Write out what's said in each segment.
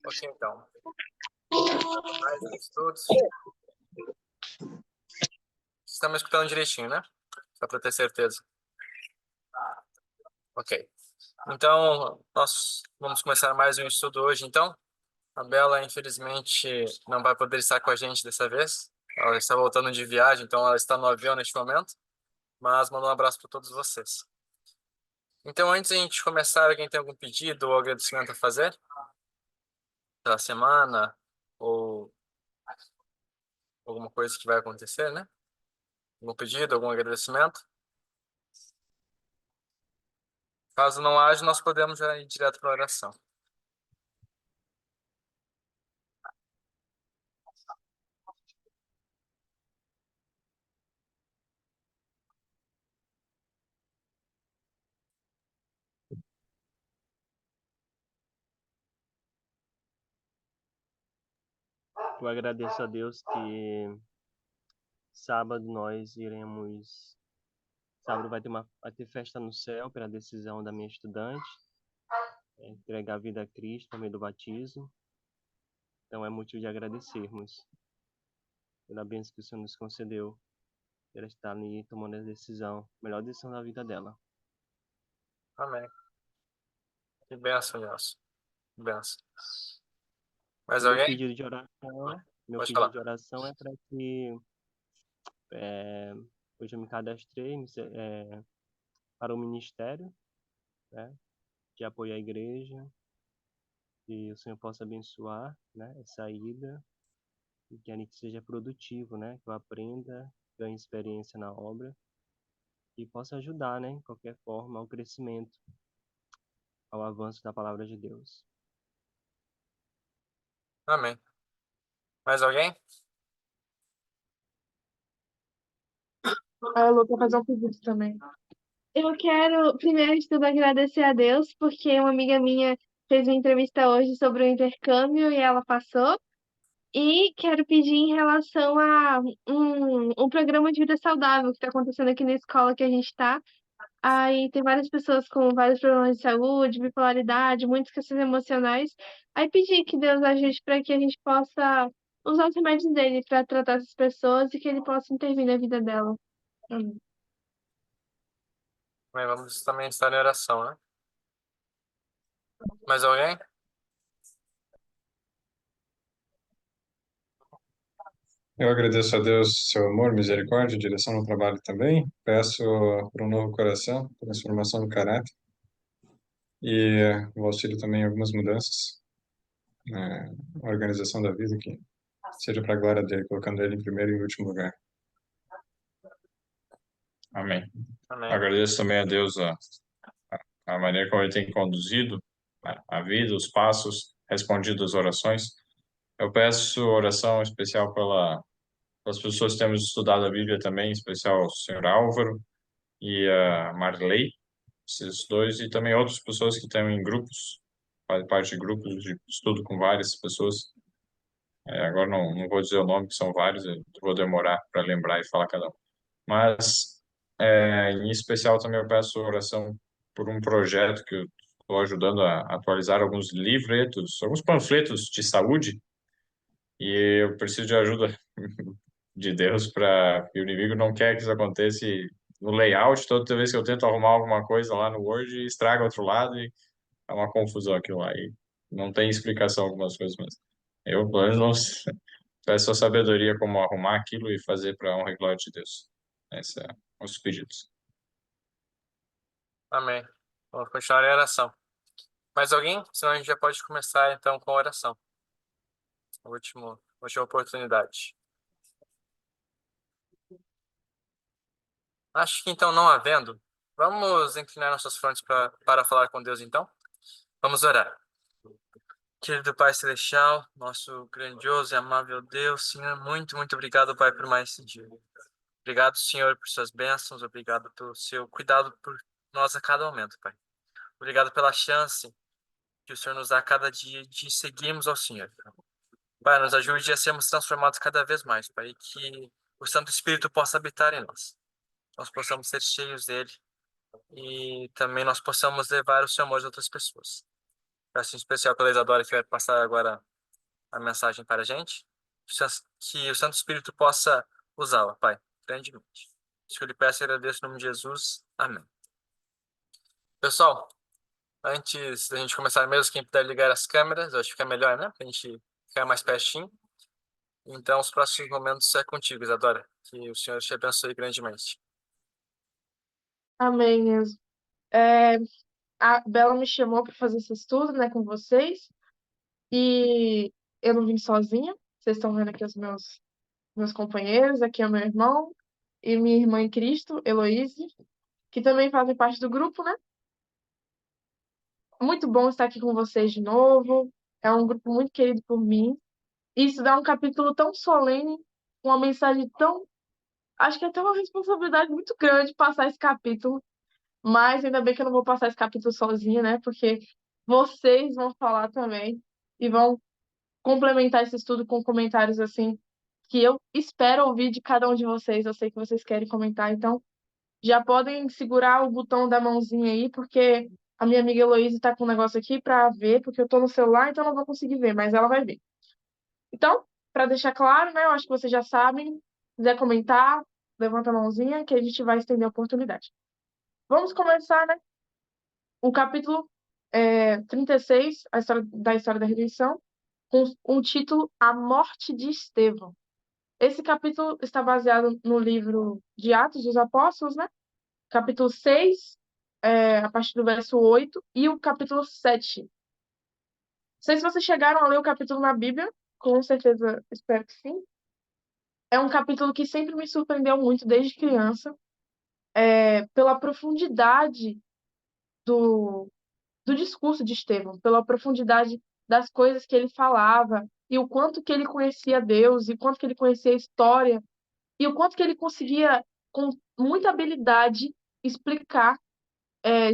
Ok, então. Mais uns estudos. Estamos escutando direitinho, né? Só para ter certeza. Ok. Então, nós vamos começar mais um estudo hoje, então. A Bela, infelizmente, não vai poder estar com a gente dessa vez. Ela está voltando de viagem, então ela está no avião neste momento. Mas mando um abraço para todos vocês. Então, antes de a gente começar, alguém tem algum pedido ou agradecimento a fazer? Pela semana ou alguma coisa que vai acontecer, né? Algum pedido, algum agradecimento? Caso não haja, nós podemos já ir direto para a oração. Eu agradeço a Deus que sábado nós iremos. Sábado vai ter festa no céu pela decisão da minha estudante, entregar a vida a Cristo por meio do batismo. Então é motivo de agradecermos pela bênção que o Senhor nos concedeu, ela estar ali tomando a decisão, a melhor decisão da vida dela. Amém. Que bênção, Nelson. Que bênção. Mais Meu alguém? pedido de oração, Pode falar. é para que hoje eu me cadastrei para o ministério, né, de apoio à igreja, que o Senhor possa abençoar, né, essa ida e que ali seja produtivo, né, que eu aprenda, ganhe experiência na obra e possa ajudar, né, de qualquer forma, ao crescimento, ao avanço da palavra de Deus. Amém. Mais alguém? Eu vou fazer um pedido também. Eu quero, primeiro de tudo, agradecer a Deus, porque uma amiga minha fez uma entrevista hoje sobre o intercâmbio e ela passou. E quero pedir em relação a um programa de vida saudável que está acontecendo aqui na escola que a gente está. Aí tem várias pessoas com vários problemas de saúde, bipolaridade, muitas questões emocionais. Aí pedir que Deus ajude para que a gente possa usar os remédios dele para tratar essas pessoas e que ele possa intervir na vida dela. Amém. Amém. Vamos também estar em oração, né? Mais alguém? Eu agradeço a Deus seu amor, misericórdia, direção no trabalho também. Peço por um novo coração, transformação do caráter e o auxílio também em algumas mudanças na organização da vida, que seja para a glória dele, colocando ele em primeiro e último lugar. Amém. Amém. Agradeço também a Deus a maneira como ele tem conduzido a vida, os passos, respondido as orações. Eu peço oração especial pelas pessoas que temos estudado a Bíblia também, em especial o senhor Álvaro e a Marley, esses dois, e também outras pessoas que estão em grupos, fazem parte de grupos de estudo com várias pessoas. Agora não vou dizer o nome, que são vários, eu vou demorar para lembrar e falar cada um. Mas, em especial, também eu peço oração por um projeto que eu estou ajudando a atualizar alguns livretos, alguns panfletos de saúde, e eu preciso de ajuda de Deus para que o inimigo não quer que isso aconteça no layout. Toda vez que eu tento arrumar alguma coisa lá no Word, estraga outro lado e é uma confusão aquilo lá. E não tem explicação algumas coisas, mas eu, pelo menos, não peço a sabedoria como arrumar aquilo e fazer para a honra e glória de Deus. Esses são os pedidos. Amém. Vamos continuar em oração. Mais alguém? Senão a gente já pode começar, então, com a oração. Última oportunidade. Acho que, então, não havendo, vamos inclinar nossas frontes para falar com Deus, então? Vamos orar. Querido Pai Celestial, nosso grandioso e amável Deus, Senhor, muito, muito obrigado, Pai, por mais esse dia. Obrigado, Senhor, por suas bênçãos, obrigado pelo seu cuidado por nós a cada momento, Pai. Obrigado pela chance que o Senhor nos dá a cada dia de seguirmos ao Senhor. Pai, nos ajude a sermos transformados cada vez mais, Pai, e que o Santo Espírito possa habitar em nós. Nós possamos ser cheios dele e também nós possamos levar o seu amor às outras pessoas. Peço em especial pela Isadora que vai passar agora a mensagem para a gente. Que o Santo Espírito possa usá-la, Pai, grandemente. Isso que eu lhe peço e agradeço em nome de Jesus. Amém. Pessoal, antes da gente começar mesmo, quem puder ligar as câmeras, eu acho que fica melhor, né? Pra gente ficar mais pertinho. Então, os próximos momentos é contigo, Isadora. Que o Senhor te abençoe grandemente. Amém, Enzo. É, a Bela me chamou para fazer esse estudo, né, com vocês, e eu não vim sozinha. Vocês estão vendo aqui os meus companheiros, aqui é o meu irmão e minha irmã em Cristo, Heloíse, que também fazem parte do grupo, né? Muito bom estar aqui com vocês de novo. É um grupo muito querido por mim. E estudar um capítulo tão solene, uma mensagem tão. Acho que é até uma responsabilidade muito grande passar esse capítulo. Mas ainda bem que eu não vou passar esse capítulo sozinha, né? Porque vocês vão falar também e vão complementar esse estudo com comentários assim que eu espero ouvir de cada um de vocês. Eu sei que vocês querem comentar, então já podem segurar o botão da mãozinha aí, porque a minha amiga Heloísa tá com um negócio aqui para ver, porque eu tô no celular, então eu não vou conseguir ver, mas ela vai ver. Então, para deixar claro, né? Eu acho que vocês já sabem. Se quiser comentar, levanta a mãozinha que a gente vai estender a oportunidade. Vamos começar, né? O capítulo 36, da história da redenção, com o título A Morte de Estevão. Esse capítulo está baseado no livro de Atos dos Apóstolos, né? Capítulo 6, a partir do verso 8, e o capítulo 7. Não sei se vocês chegaram a ler o capítulo na Bíblia, com certeza, espero que sim. É um capítulo que sempre me surpreendeu muito desde criança, pela profundidade do, do discurso de Estevão, pela profundidade das coisas que ele falava, e o quanto que ele conhecia Deus, e o quanto que ele conhecia a história, e o quanto que ele conseguia, com muita habilidade, explicar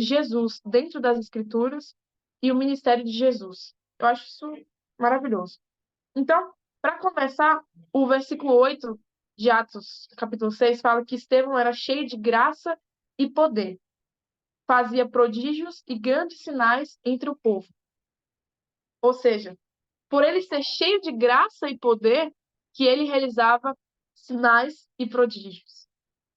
Jesus dentro das Escrituras e o ministério de Jesus. Eu acho isso maravilhoso. Então, para começar, o versículo 8 de Atos, capítulo 6, fala que Estevão era cheio de graça e poder, fazia prodígios e grandes sinais entre o povo. Ou seja, por ele ser cheio de graça e poder, que ele realizava sinais e prodígios.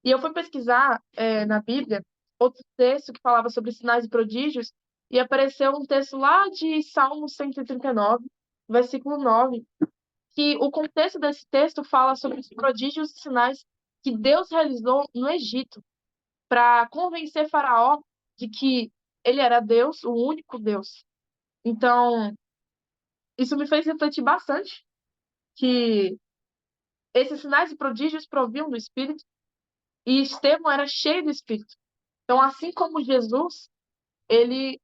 E eu fui pesquisar na Bíblia outro texto que falava sobre sinais e prodígios, e apareceu um texto lá de Salmo 139, versículo 9, que o contexto desse texto fala sobre os prodígios e sinais que Deus realizou no Egito para convencer Faraó de que ele era Deus, o único Deus. Então, isso me fez refletir bastante que esses sinais e prodígios provinham do Espírito e Estevão era cheio do Espírito. Então, assim como Jesus, ele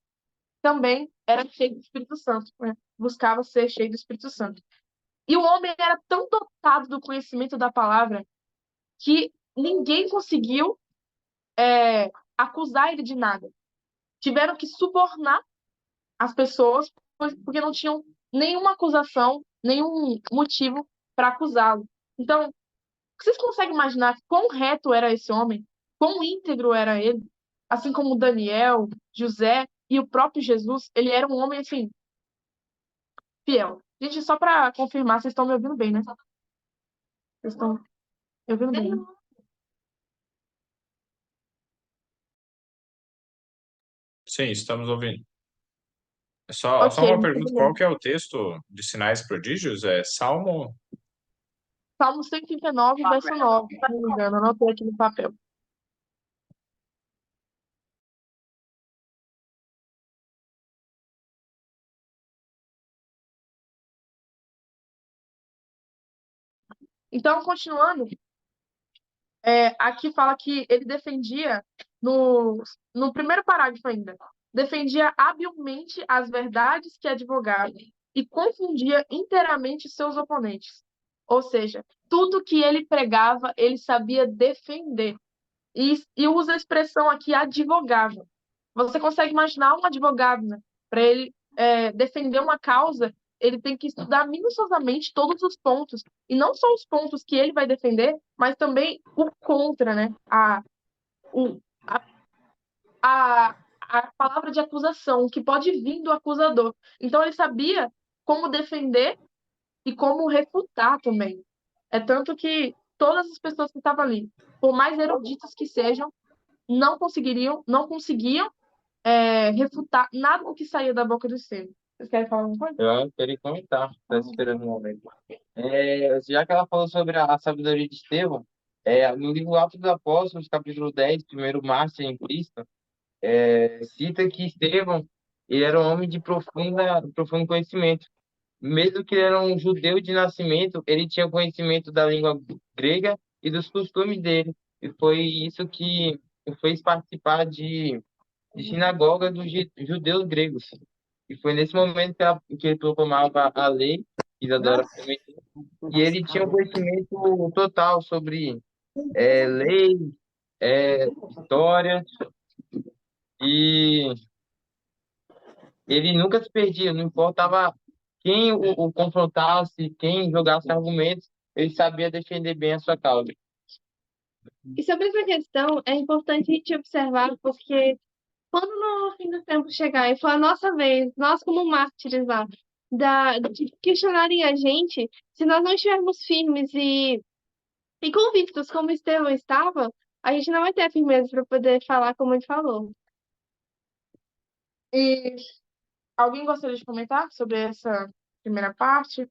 também era cheio do Espírito Santo, né? Buscava ser cheio do Espírito Santo. E o homem era tão dotado do conhecimento da palavra que ninguém conseguiu acusar ele de nada. Tiveram que subornar as pessoas porque não tinham nenhuma acusação, nenhum motivo para acusá-lo. Então, vocês conseguem imaginar quão reto era esse homem? Quão íntegro era ele? Assim como Daniel, José e o próprio Jesus, ele era um homem, assim, fiel. Gente, só para confirmar, vocês estão me ouvindo bem, né? Vocês estão me ouvindo bem, né? Sim, estamos ouvindo. Só Ok, uma muito pergunta, qual bem. que é o texto de sinais e prodígios? É Salmo? Salmo 139, verso 9, se não me engano, anotei aqui no papel. Então, continuando, aqui fala que ele defendia, no primeiro parágrafo ainda, defendia habilmente as verdades que advogava e confundia inteiramente seus oponentes. Ou seja, tudo que ele pregava, ele sabia defender. E usa a expressão aqui advogava. Você consegue imaginar um advogado, né? Para ele defender uma causa, ele tem que estudar minuciosamente todos os pontos. E não só os pontos que ele vai defender, mas também o contra, né? O, a, a palavra de acusação que pode vir do acusador. Então ele sabia como defender e como refutar também. É tanto que todas as pessoas que estavam ali, por mais eruditas que sejam, não conseguiam refutar nada do que saía da boca do Estevão. Vocês querem falar alguma coisa? Eu queria comentar, tá esperando um momento. Já que ela falou sobre a sabedoria de Estevão, no livro Atos dos Apóstolos, capítulo 10, primeiro mártir em Cristo, cita que Estevão ele era um homem de profundo conhecimento. Mesmo que ele era um judeu de nascimento, ele tinha conhecimento da língua grega e dos costumes dele. E foi isso que o fez participar de sinagoga dos judeus gregos. E foi nesse momento que ele proclamava a lei, Isadora comentou, e ele tinha um conhecimento total sobre lei, história, e ele nunca se perdia, não importava quem o confrontasse, quem jogasse argumentos, ele sabia defender bem a sua causa. E sobre essa questão, é importante a gente observar, porque quando no fim do tempo chegar e for a nossa vez, nós como mártires lá, de questionarem a gente, se nós não estivermos firmes e convictos como Estevão estava, a gente não vai ter a firmeza para poder falar como ele falou. E alguém gostaria de comentar sobre essa primeira parte?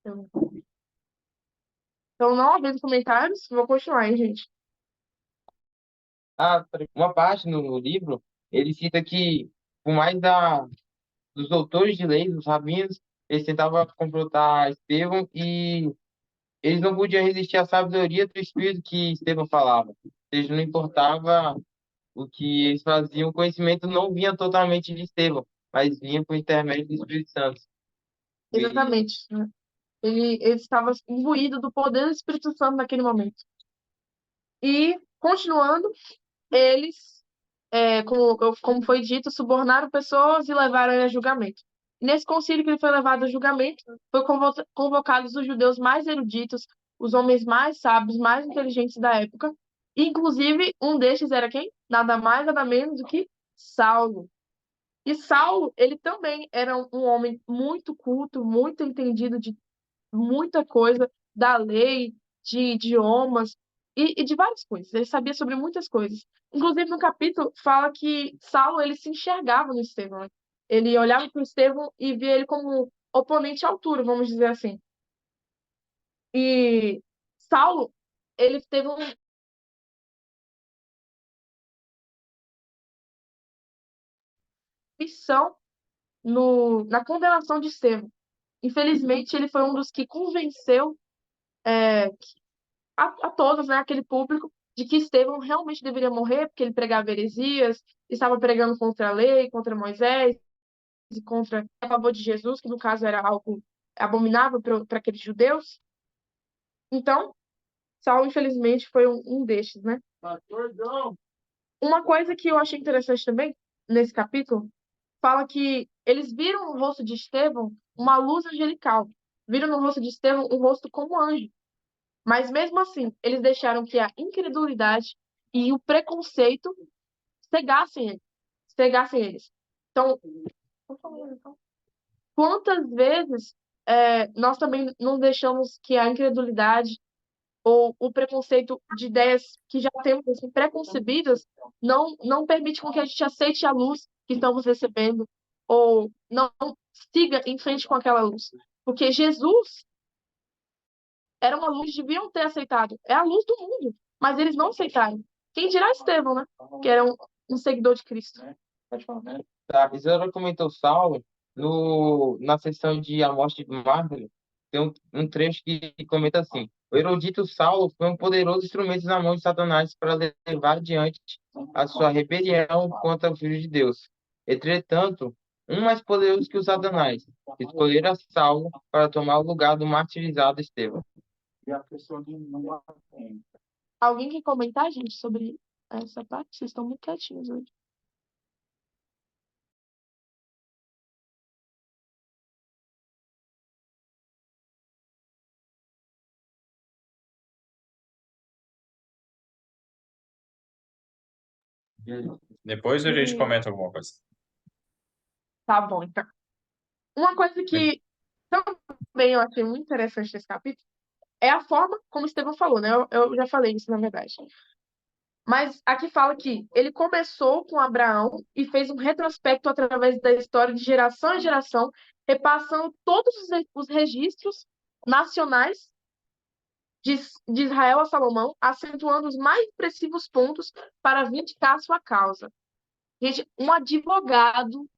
Então, não havendo comentários, vou continuar, hein, gente. Uma parte no livro, ele cita que, por mais dos doutores de lei, dos rabinos, eles tentavam confrontar Estevão e eles não podiam resistir à sabedoria do Espírito que Estevão falava. Ou seja, não importava o que eles faziam, o conhecimento não vinha totalmente de Estevão, mas vinha por intermédio do Espírito Santo. Exatamente, né? Ele estava imbuído do poder do Espírito Santo naquele momento. E, continuando, eles, como foi dito, subornaram pessoas e levaram a julgamento. E nesse concílio que ele foi levado a julgamento, foi convocados os judeus mais eruditos, os homens mais sábios, mais inteligentes da época. Inclusive, um destes era quem? Nada mais, nada menos do que Saulo. E Saulo, ele também era um homem muito culto, muito entendido de muita coisa, da lei, de idiomas e de várias coisas. Ele sabia sobre muitas coisas. Inclusive, no capítulo, fala que Saulo ele se enxergava no Estevão, né? Ele olhava para o Estevão e via ele como oponente à altura, vamos dizer assim. E Saulo, ele teve uma missão na condenação de Estevão. Infelizmente, ele foi um dos que convenceu a todos, né, aquele público, de que Estevão realmente deveria morrer, porque ele pregava heresias, estava pregando contra a lei, contra Moisés, e contra a favor de Jesus, que no caso era algo abominável para aqueles judeus. Então, Saulo, infelizmente, foi um destes, né? Uma coisa que eu achei interessante também, nesse capítulo, fala que eles viram no rosto de Estevão uma luz angelical. Viram no rosto de Estevão um rosto como anjo. Mas mesmo assim, eles deixaram que a incredulidade e o preconceito cegassem eles. Então, quantas vezes nós também não deixamos que a incredulidade ou o preconceito de ideias que já temos assim, preconcebidas não permite com que a gente aceite a luz que estamos recebendo ou não siga em frente com aquela luz. Porque Jesus era uma luz que deviam ter aceitado. É a luz do mundo, mas eles não aceitaram. Quem dirá Estevão, né? Que era um seguidor de Cristo. Pode falar. Tá, Isadora comentou Saulo, na seção de A Morte de Mártir, tem um trecho que comenta assim: o erudito Saulo foi um poderoso instrumento na mão de Satanás para levar adiante a sua rebelião contra o Filho de Deus. Entretanto, um mais poderoso que o Satanás escolhera Saulo para tomar o lugar do martirizado Estevão. Alguém quer comentar, gente, sobre essa parte? Vocês estão muito quietinhos hoje. Depois a gente E comenta alguma coisa. tá bom, então. Uma coisa que também eu achei muito interessante nesse capítulo é a forma como o Estevão falou, né? Eu já falei isso, na verdade. Mas aqui fala que ele começou com Abraão e fez um retrospecto através da história de geração em geração, repassando todos os registros nacionais de Israel a Salomão, acentuando os mais expressivos pontos para vindicar a sua causa. Gente, um advogado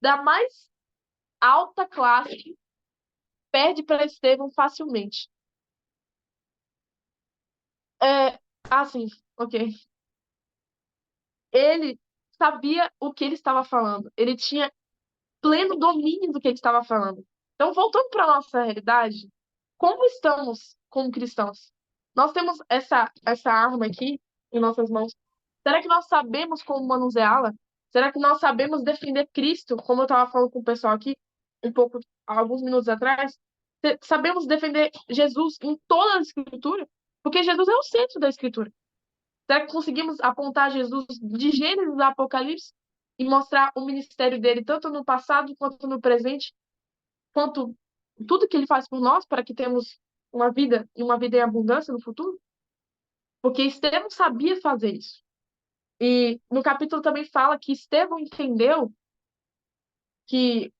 da mais alta classe perde para Estevão facilmente. Assim, ok. Ele sabia o que ele estava falando. Ele tinha pleno domínio do que ele estava falando. Então, voltando para a nossa realidade, como estamos como cristãos? Nós temos essa arma aqui em nossas mãos. Será que nós sabemos como manuseá-la? Será que nós sabemos defender Cristo, como eu estava falando com o pessoal aqui, alguns minutos atrás? Sabemos defender Jesus em toda a Escritura? Porque Jesus é o centro da Escritura. Será que conseguimos apontar Jesus de Gênesis a Apocalipse e mostrar o ministério dele tanto no passado quanto no presente, quanto tudo que ele faz por nós para que temos uma vida e uma vida em abundância no futuro? Porque Estevão sabia fazer isso. E no capítulo também fala que Estevão entendeu que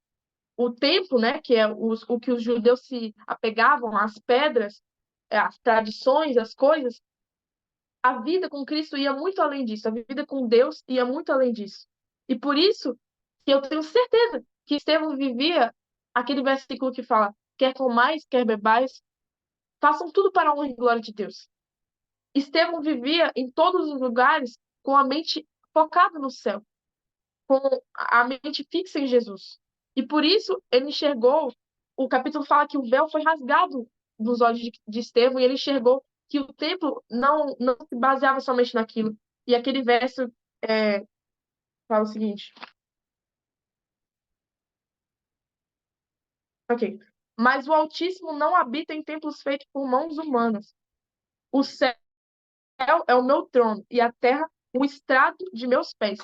o templo, né, que é o que os judeus se apegavam, as pedras, as tradições, as coisas, a vida com Cristo ia muito além disso, a vida com Deus ia muito além disso. E por isso que eu tenho certeza que Estevão vivia aquele versículo que fala: quer comais, quer bebais, façam tudo para a honra e glória de Deus. Estevão vivia em todos os lugares com a mente focada no céu, com a mente fixa em Jesus. E por isso ele enxergou, o capítulo fala que o véu foi rasgado nos olhos de Estevão e ele enxergou que o templo não se baseava somente naquilo. E aquele verso fala o seguinte. Ok. Mas o Altíssimo não habita em templos feitos por mãos humanas. O céu é o meu trono e a terra o estrado de meus pés.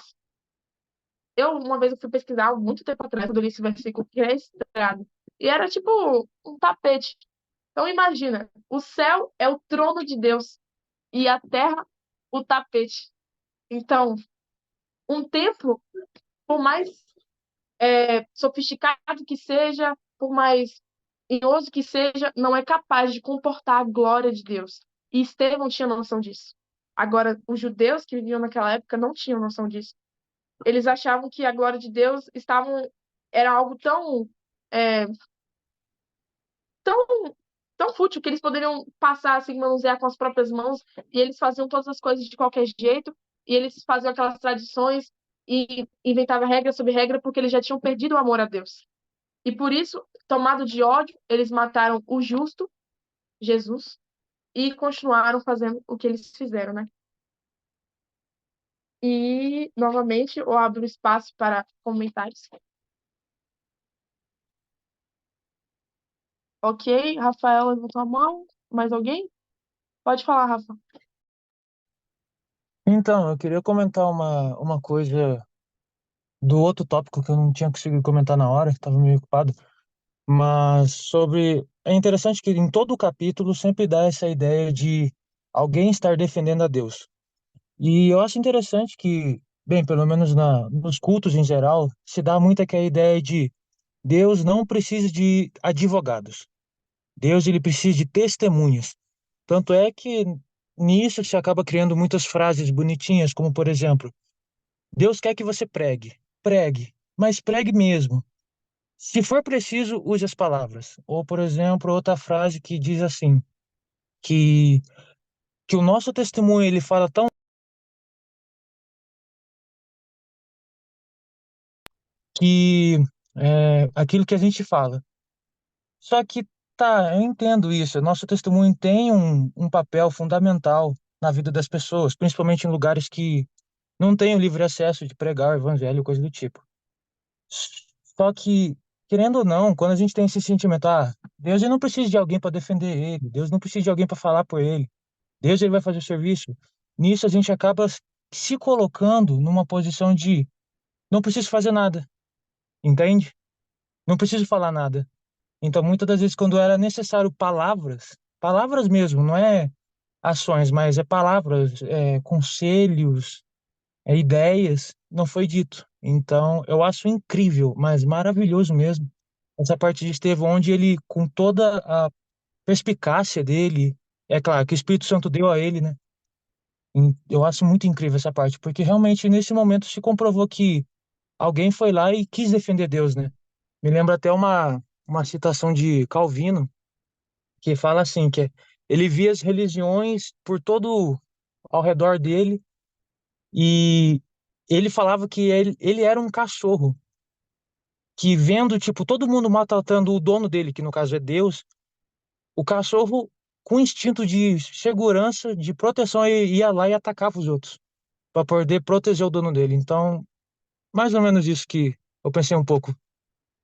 Uma vez eu fui pesquisar, há muito tempo atrás, quando eu li esse versículo, que é estrado. E era tipo um tapete. Então imagina, o céu é o trono de Deus e a terra o tapete. Então, um templo, por mais sofisticado que seja, por mais engenhoso que seja, não é capaz de comportar a glória de Deus. E Estevão tinha noção disso. Agora, os judeus que viviam naquela época não tinham noção disso. Eles achavam que a glória de Deus era algo é, tão, tão fútil que eles poderiam passar assim, manusear com as próprias mãos, e eles faziam todas as coisas de qualquer jeito, e eles faziam aquelas tradições e inventavam regra sobre regra porque eles já tinham perdido o amor a Deus. E por isso, tomado de ódio, eles mataram o justo, Jesus, e continuaram fazendo o que eles fizeram, né? E, novamente, eu abro espaço para comentários. Ok, Rafael levantou a mão. Mais alguém? Pode falar, Rafa. Então, eu queria comentar uma coisa do outro tópico que eu não tinha conseguido comentar na hora, estava meio ocupado, mas sobre. É interessante que em todo o capítulo sempre dá essa ideia de alguém estar defendendo a Deus. E eu acho interessante que, bem, pelo menos nos cultos em geral, se dá muito aquela ideia de Deus não precisa de advogados. Deus ele precisa de testemunhas. Tanto é que nisso se acaba criando muitas frases bonitinhas, como por exemplo, Deus quer que você pregue. Pregue, mas pregue mesmo. Se for preciso, use as palavras. Ou, por exemplo, outra frase que diz assim, que, que o nosso testemunho ele fala tão que aquilo que a gente fala. Só que, tá, eu entendo isso. Nosso testemunho tem um papel fundamental na vida das pessoas, principalmente em lugares que não têm o livre acesso de pregar o evangelho, coisa do tipo. Só que, querendo ou não, quando a gente tem esse sentimento, Deus ele não precisa de alguém para defender ele, Deus não precisa de alguém para falar por ele, Deus ele vai fazer o serviço. Nisso a gente acaba se colocando numa posição de não preciso fazer nada, entende? Não preciso falar nada. Então, muitas das vezes, quando era necessário palavras, palavras mesmo, não é ações, mas é palavras, conselhos, ideias, não foi dito. Então, eu acho incrível, mas maravilhoso mesmo, essa parte de Estevão, onde ele, com toda a perspicácia dele, é claro que o Espírito Santo deu a ele, né? Eu acho muito incrível essa parte, porque realmente nesse momento se comprovou que alguém foi lá e quis defender Deus, né? Me lembra até uma citação de Calvino, que fala assim, ele via as religiões por todo ao redor dele e ele falava que ele era um cachorro que vendo, tipo, todo mundo maltratando o dono dele, que no caso é Deus, o cachorro com instinto de segurança, de proteção, ia lá e atacava os outros para poder proteger o dono dele. Então, mais ou menos isso que eu pensei um pouco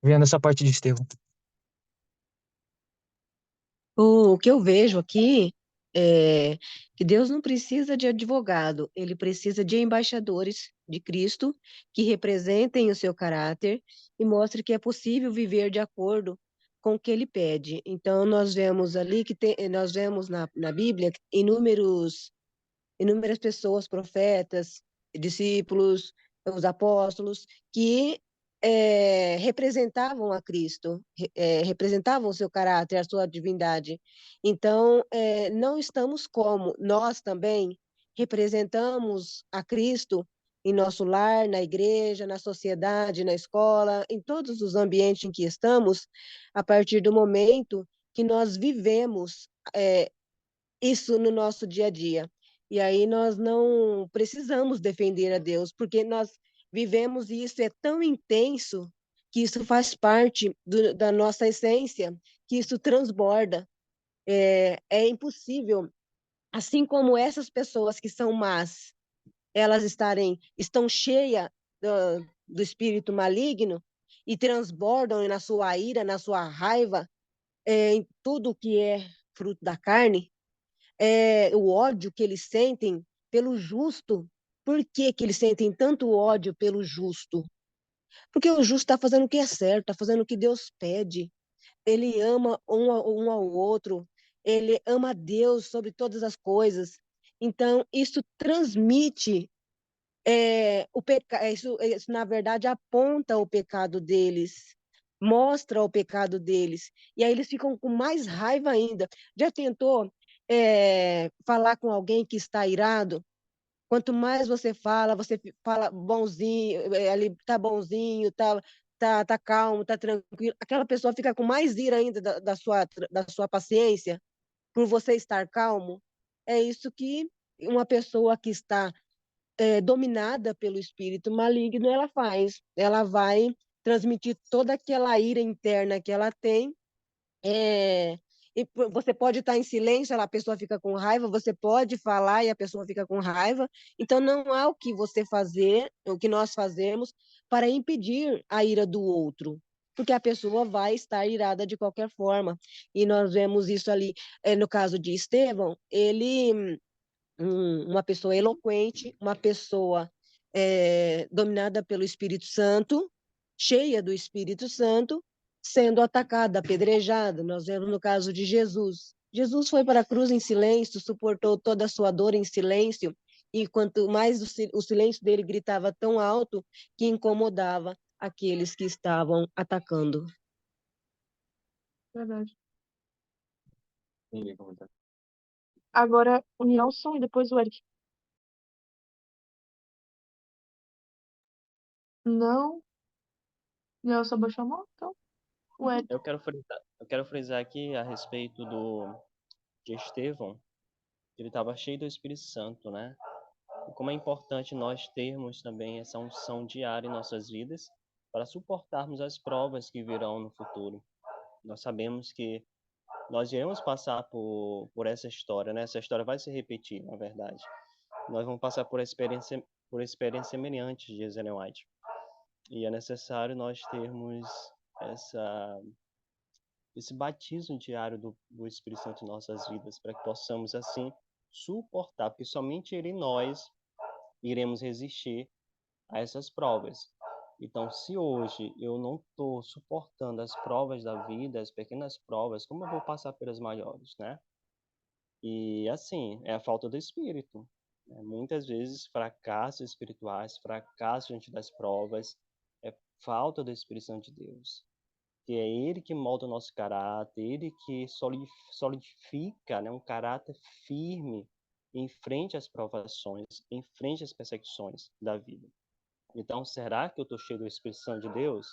vendo essa parte de Estevão. O que eu vejo aqui é que Deus não precisa de advogado, ele precisa de embaixadores de Cristo que representem o seu caráter e mostrem que é possível viver de acordo com o que ele pede. Então, nós vemos ali nós vemos na Bíblia inúmeras pessoas, profetas, discípulos, os apóstolos, que representavam a Cristo, representavam o seu caráter, a sua divindade. Então, não estamos como nós também representamos a Cristo em nosso lar, na igreja, na sociedade, na escola, em todos os ambientes em que estamos, a partir do momento que nós vivemos isso no nosso dia a dia. E aí nós não precisamos defender a Deus, porque nós vivemos e isso é tão intenso que isso faz parte da nossa essência, que isso transborda. É impossível, assim como essas pessoas que são más, elas estão cheias do espírito maligno e transbordam na sua ira, na sua raiva, em tudo que é fruto da carne, o ódio que eles sentem pelo justo. Por que que eles sentem tanto ódio pelo justo? Porque o justo está fazendo o que é certo, está fazendo o que Deus pede. Ele ama um ao outro, ele ama Deus sobre todas as coisas. Então, isso transmite isso, na verdade, aponta o pecado deles, mostra o pecado deles. E aí eles ficam com mais raiva ainda. Já tentou falar com alguém que está irado? Quanto mais você fala bonzinho, ali tá bonzinho, tá calmo, tá tranquilo. Aquela pessoa fica com mais ira ainda da sua paciência por você estar calmo. É isso que uma pessoa que está dominada pelo espírito maligno, ela faz. Ela vai transmitir toda aquela ira interna que ela tem. E você pode estar em silêncio, a pessoa fica com raiva, você pode falar e a pessoa fica com raiva. Então, não há o que você fazer, o que nós fazemos, para impedir a ira do outro. Porque a pessoa vai estar irada de qualquer forma. E nós vemos isso ali, no caso de Estevão, ele uma pessoa eloquente, uma pessoa dominada pelo Espírito Santo, cheia do Espírito Santo, sendo atacada, apedrejada. Nós vemos no caso de Jesus. Jesus foi para a cruz em silêncio, suportou toda a sua dor em silêncio, e quanto mais o silêncio dele gritava tão alto que incomodava aqueles que estavam atacando. Verdade. Ninguém comentou. Agora o Nelson e depois o Eric. Não, Nelson abaixou a mão, então o Eric. Eu quero frisar aqui a respeito de Estevão, que ele estava cheio do Espírito Santo, né? E como é importante nós termos também essa unção diária em nossas vidas para suportarmos as provas que virão no futuro. Nós sabemos que nós iremos passar por essa história, né? Essa história vai se repetir, na verdade. Nós vamos passar por experiências semelhantes, diz Ellen White. E é necessário nós termos esse batismo diário do Espírito Santo em nossas vidas, para que possamos, assim, suportar, porque somente Ele em nós iremos resistir a essas provas. Então, se hoje eu não estou suportando as provas da vida, as pequenas provas, como eu vou passar pelas maiores, né? E assim, é a falta do espírito, né? Muitas vezes, fracassos espirituais, fracasso diante das provas, é falta do Espírito Santo de Deus. Que é Ele que molda o nosso caráter, Ele que solidifica, né, um caráter firme em frente às provações, em frente às perseguições da vida. Então, será que eu estou cheio do Espírito Santo de Deus?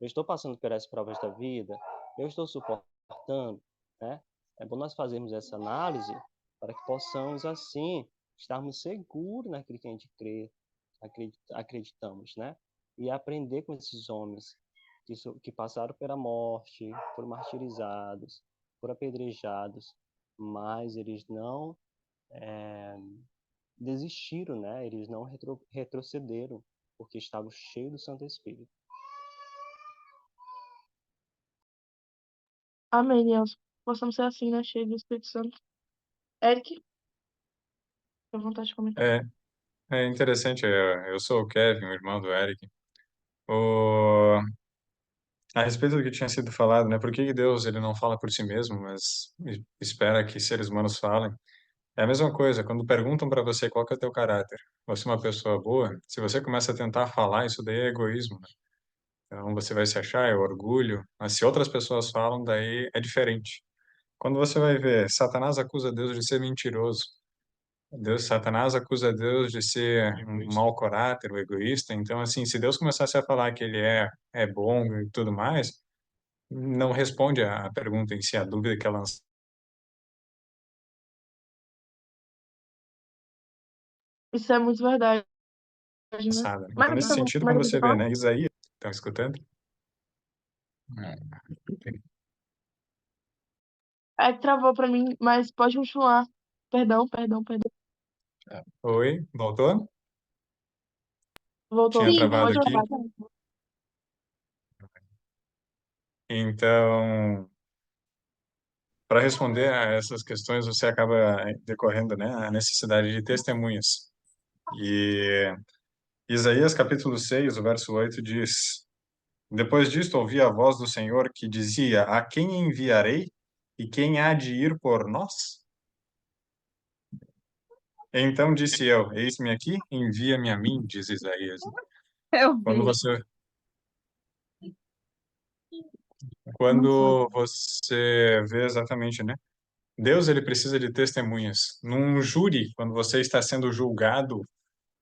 Eu estou passando por essas provas da vida? Eu estou suportando, né? É bom nós fazermos essa análise para que possamos, assim, estarmos seguros naquilo que a gente crê, acreditamos, né? E aprender com esses homens que passaram pela morte, foram martirizados, foram apedrejados, mas eles não desistiram, né? Eles não retrocederam, porque estavam cheios do Santo Espírito. Amém, Deus. Possamos ser assim, né? Cheio do Espírito Santo. Eric, tenho vontade de comentar. É interessante, eu sou o Kevin, o irmão do Eric. O, a respeito do que tinha sido falado, né? Por que Deus ele não fala por si mesmo, mas espera que seres humanos falem? É a mesma coisa, quando perguntam para você qual que é o teu caráter, você é uma pessoa boa, se você começa a tentar falar, isso daí é egoísmo, né? Então você vai se achar, é orgulho, mas se outras pessoas falam, daí é diferente. Quando você vai ver, Satanás acusa Deus de ser mentiroso. Satanás acusa Deus de ser um mau caráter, um egoísta. Então, assim, se Deus começasse a falar que ele é bom e tudo mais, não responde à pergunta em si, a dúvida que é Isso é muito verdade, né? lançada, né? Mas Então, aqui nesse tá bom. sentido, Mais quando alguém você quer vê, falar? né, Isaías, estão escutando? É que travou pra mim, mas pode continuar. Perdão, perdão, perdão. Oi, voltou? Voltou. Tinha Sim, travado pode aqui. falar. Então, para responder a essas questões, você acaba decorrendo, né, a necessidade de testemunhas. E Isaías capítulo 6, o verso 8 diz: Depois disto ouvi a voz do Senhor que dizia: A quem enviarei e quem há de ir por nós? Então disse eu: Eis-me aqui, envia-me a mim, diz Isaías. Eu Quando vi. você Não foi. quando você vê exatamente, né? Deus ele precisa de testemunhas. Num júri, quando você está sendo julgado,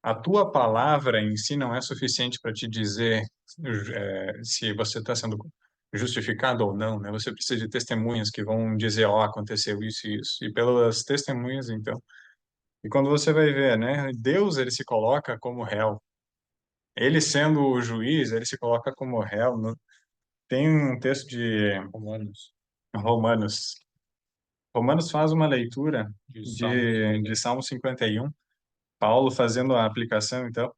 a tua palavra em si não é suficiente para te dizer se você está sendo justificado ou não, né? Você precisa de testemunhas que vão dizer, ó, aconteceu isso e isso. E pelas testemunhas, então. E quando você vai ver, né? Deus, ele se coloca como réu. Ele sendo o juiz, ele se coloca como réu. Tem um texto de Romanos. Romanos faz uma leitura de Salmo 51. Paulo fazendo a aplicação, então.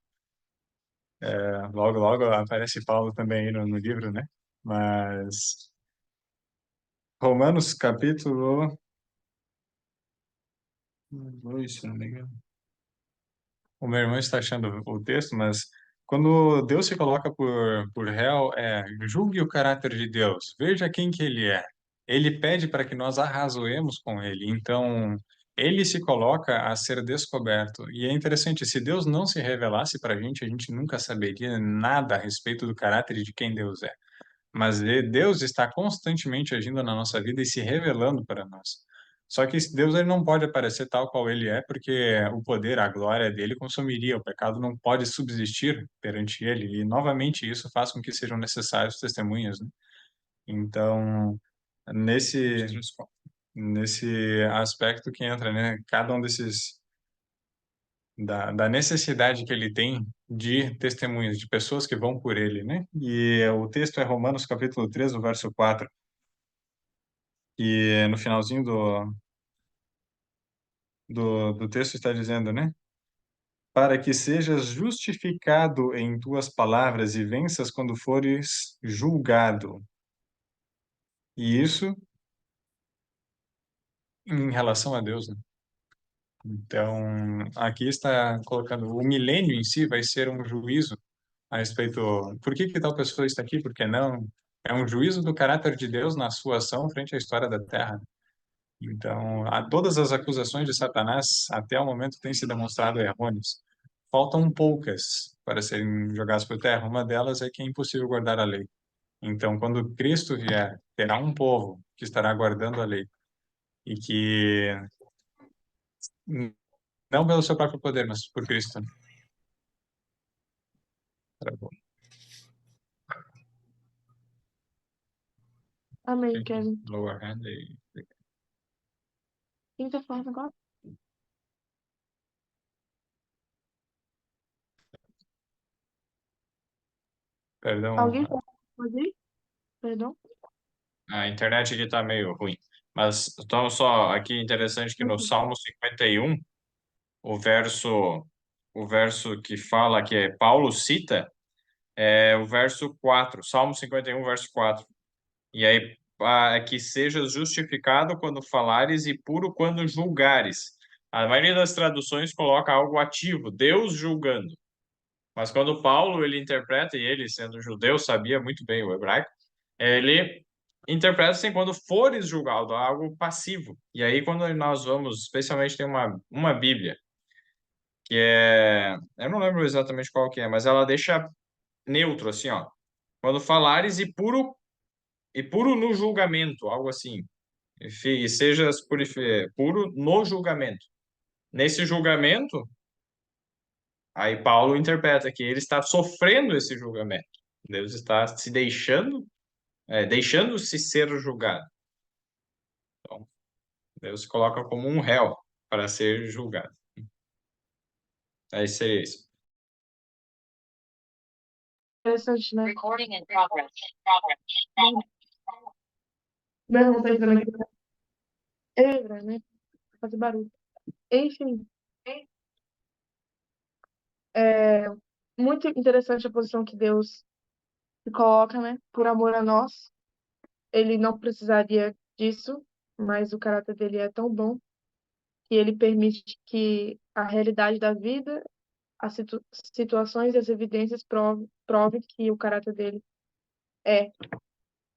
Logo, logo aparece Paulo também aí no livro, né? Mas Romanos capítulo 2, se não me engano. O meu irmão está achando o texto, mas quando Deus se coloca por réu, julgue o caráter de Deus, veja quem que ele é. Ele pede para que nós arrazoemos com ele. Então, ele se coloca a ser descoberto. E é interessante, se Deus não se revelasse para a gente nunca saberia nada a respeito do caráter de quem Deus é. Mas Deus está constantemente agindo na nossa vida e se revelando para nós. Só que Deus ele não pode aparecer tal qual ele é, porque o poder, a glória dele consumiria. O pecado não pode subsistir perante ele. E novamente isso faz com que sejam necessários testemunhas, né? Então, nesse nesse aspecto que entra, né? Cada um desses da necessidade que ele tem de testemunhas, de pessoas que vão por ele, né? E o texto é Romanos capítulo 3, o verso 4, e no finalzinho do texto está dizendo, né? Para que sejas justificado em tuas palavras e venças quando fores julgado. E isso em relação a Deus, né? Então, aqui está colocando o milênio em si vai ser um juízo a respeito, por que tal pessoa está aqui, por que não? É um juízo do caráter de Deus na sua ação frente à história da Terra. Então, todas as acusações de Satanás até o momento têm se demonstrado errôneas. Faltam poucas para serem jogadas por terra. Uma delas é que é impossível guardar a lei. Então, quando Cristo vier, terá um povo que estará guardando a lei e que não pelo seu próprio poder, mas por Cristo. Travou. Amém, Kevin. Lower hand e... Quem tá falando agora? Alguém Perdão, pode ir? Perdão? a internet aqui está meio ruim. Mas então só aqui interessante que no Salmo 51, o verso que fala que Paulo cita é o verso 4, Salmo 51, verso 4. E aí é que sejas justificado quando falares e puro quando julgares. A maioria das traduções coloca algo ativo, Deus julgando. Mas quando Paulo ele interpreta, e ele sendo judeu sabia muito bem o hebraico, ele interpreta assim, quando fores julgado, algo passivo. E aí quando nós vamos, especialmente tem uma Bíblia, que eu não lembro exatamente qual que é, mas ela deixa neutro, assim, ó. Quando falares e puro no julgamento, algo assim. E sejas puro no julgamento. Nesse julgamento, aí Paulo interpreta que ele está sofrendo esse julgamento. Deus está se deixando-se ser julgado. Então, Deus se coloca como um réu para ser julgado. Aí seria isso. Interessante, né? Recording in progress. Não, tá entrando aqui. É, né? Fazer barulho. Enfim, é muito interessante a posição que Deus se coloca, né? Por amor a nós. Ele não precisaria disso, mas o caráter dele é tão bom que ele permite que a realidade da vida, as situações e as evidências provem que o caráter dele é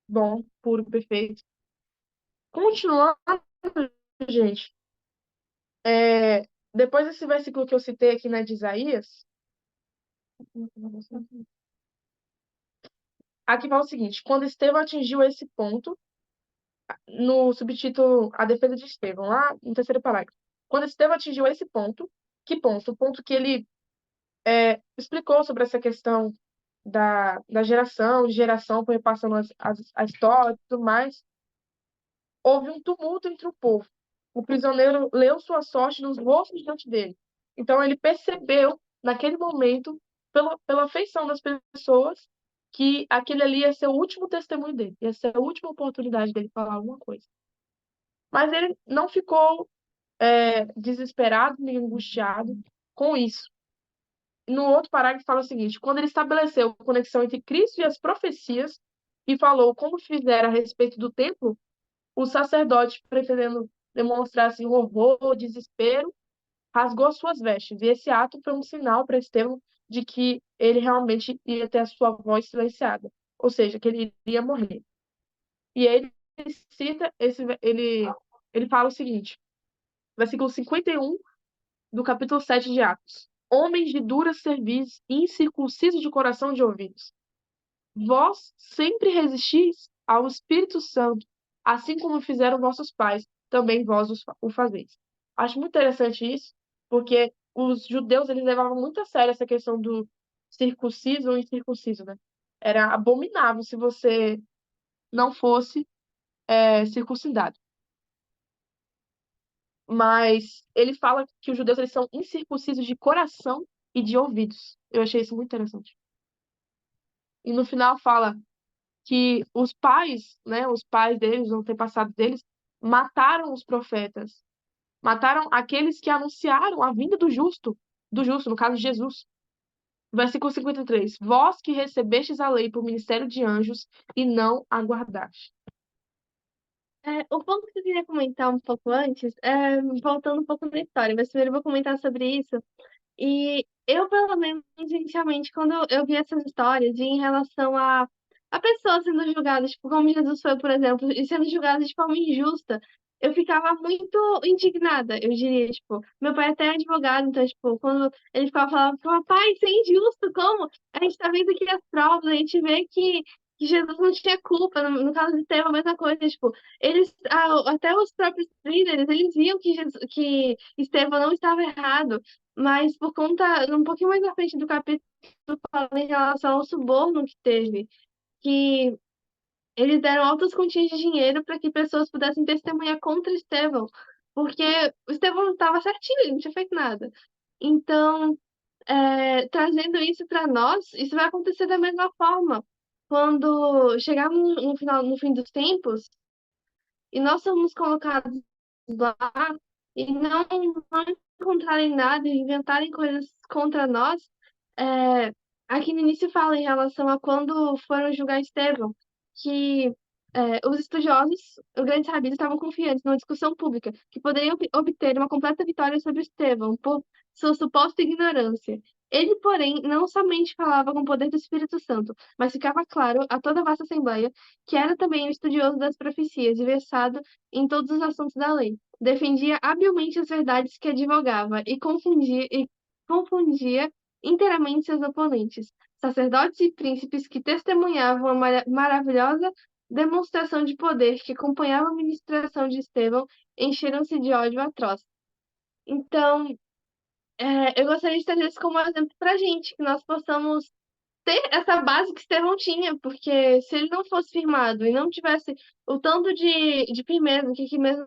bom, puro, perfeito. Continuando, gente, depois desse versículo que eu citei aqui, né, de Isaías, aqui fala o seguinte: quando Estevão atingiu esse ponto, no subtítulo A Defesa de Estevão, lá no terceiro parágrafo, quando Estevão atingiu esse ponto, que ponto? O ponto que ele explicou sobre essa questão da geração, de geração, foi repassando a história e tudo mais, houve um tumulto entre o povo. O prisioneiro leu sua sorte nos rostos diante dele. Então ele percebeu, naquele momento, pela feição das pessoas, que aquele ali ia ser o último testemunho dele, ia ser a última oportunidade dele falar alguma coisa. Mas ele não ficou desesperado nem angustiado com isso. No outro parágrafo fala o seguinte: quando ele estabeleceu a conexão entre Cristo e as profecias e falou como fizera a respeito do templo, o sacerdote, pretendendo demonstrar assim, horror, desespero, rasgou suas vestes. E esse ato foi um sinal para Estevão de que ele realmente ia ter a sua voz silenciada, ou seja, que ele iria morrer. E ele cita ele fala o seguinte, versículo 51 do capítulo 7 de Atos: homens de dura cerviz, incircuncisos de coração e de ouvidos, vós sempre resistis ao Espírito Santo, assim como fizeram vossos pais, também vós o fazeis. Acho muito interessante isso, porque os judeus eles levavam muito a sério essa questão do circunciso ou incircunciso, né? Era abominável se você não fosse circuncidado. Mas ele fala que os judeus eles são incircuncisos de coração e de ouvidos. Eu achei isso muito interessante. E no final fala que os pais, né, os pais deles, os antepassados deles, mataram os profetas, mataram aqueles que anunciaram a vinda do justo, no caso de Jesus. Versículo 53: vós que recebestes a lei por ministério de anjos e não aguardaste. O ponto que eu queria comentar um pouco antes, voltando um pouco na história, mas primeiro eu vou comentar sobre isso. E eu, pelo menos, inicialmente, quando eu vi essas histórias e em relação a pessoas sendo julgadas, tipo, como Jesus foi, por exemplo, e sendo julgadas de forma injusta, eu ficava muito indignada, eu diria, tipo, meu pai até é advogado, então, tipo, quando ele ficava falando, papai, isso é injusto, como? A gente tá vendo aqui as provas, a gente vê que Jesus não tinha culpa, no caso de Estevão, a mesma coisa, tipo, eles, até os próprios líderes, eles viam que Estevão não estava errado, mas por conta, um pouquinho mais na frente do capítulo, fala em relação ao suborno que teve, que eles deram altas quantias de dinheiro para que pessoas pudessem testemunhar contra Estevão, porque o Estevão estava certinho, ele não tinha feito nada. Então, trazendo isso para nós, isso vai acontecer da mesma forma. Quando chegarmos no final, no fim dos tempos, e nós somos colocados lá e não encontrarem nada e inventarem coisas contra nós, é, aqui no início fala em relação a quando foram julgar Estevão, que os estudiosos, os grandes rabinos, estavam confiantes numa discussão pública que poderiam obter uma completa vitória sobre Estevão por sua suposta ignorância. Ele, porém, não somente falava com o poder do Espírito Santo, mas ficava claro a toda a vasta assembleia que era também um estudioso das profecias e versado em todos os assuntos da lei. Defendia habilmente as verdades que advogava e confundia inteiramente seus oponentes, sacerdotes e príncipes que testemunhavam a maravilhosa demonstração de poder que acompanhava a ministração de Estevão, encheram-se de ódio atroz. Então, eu gostaria de trazer isso como exemplo para a gente, que nós possamos ter essa base que Estevão tinha, porque se ele não fosse firmado e não tivesse o tanto de firmeza, que aqui mesmo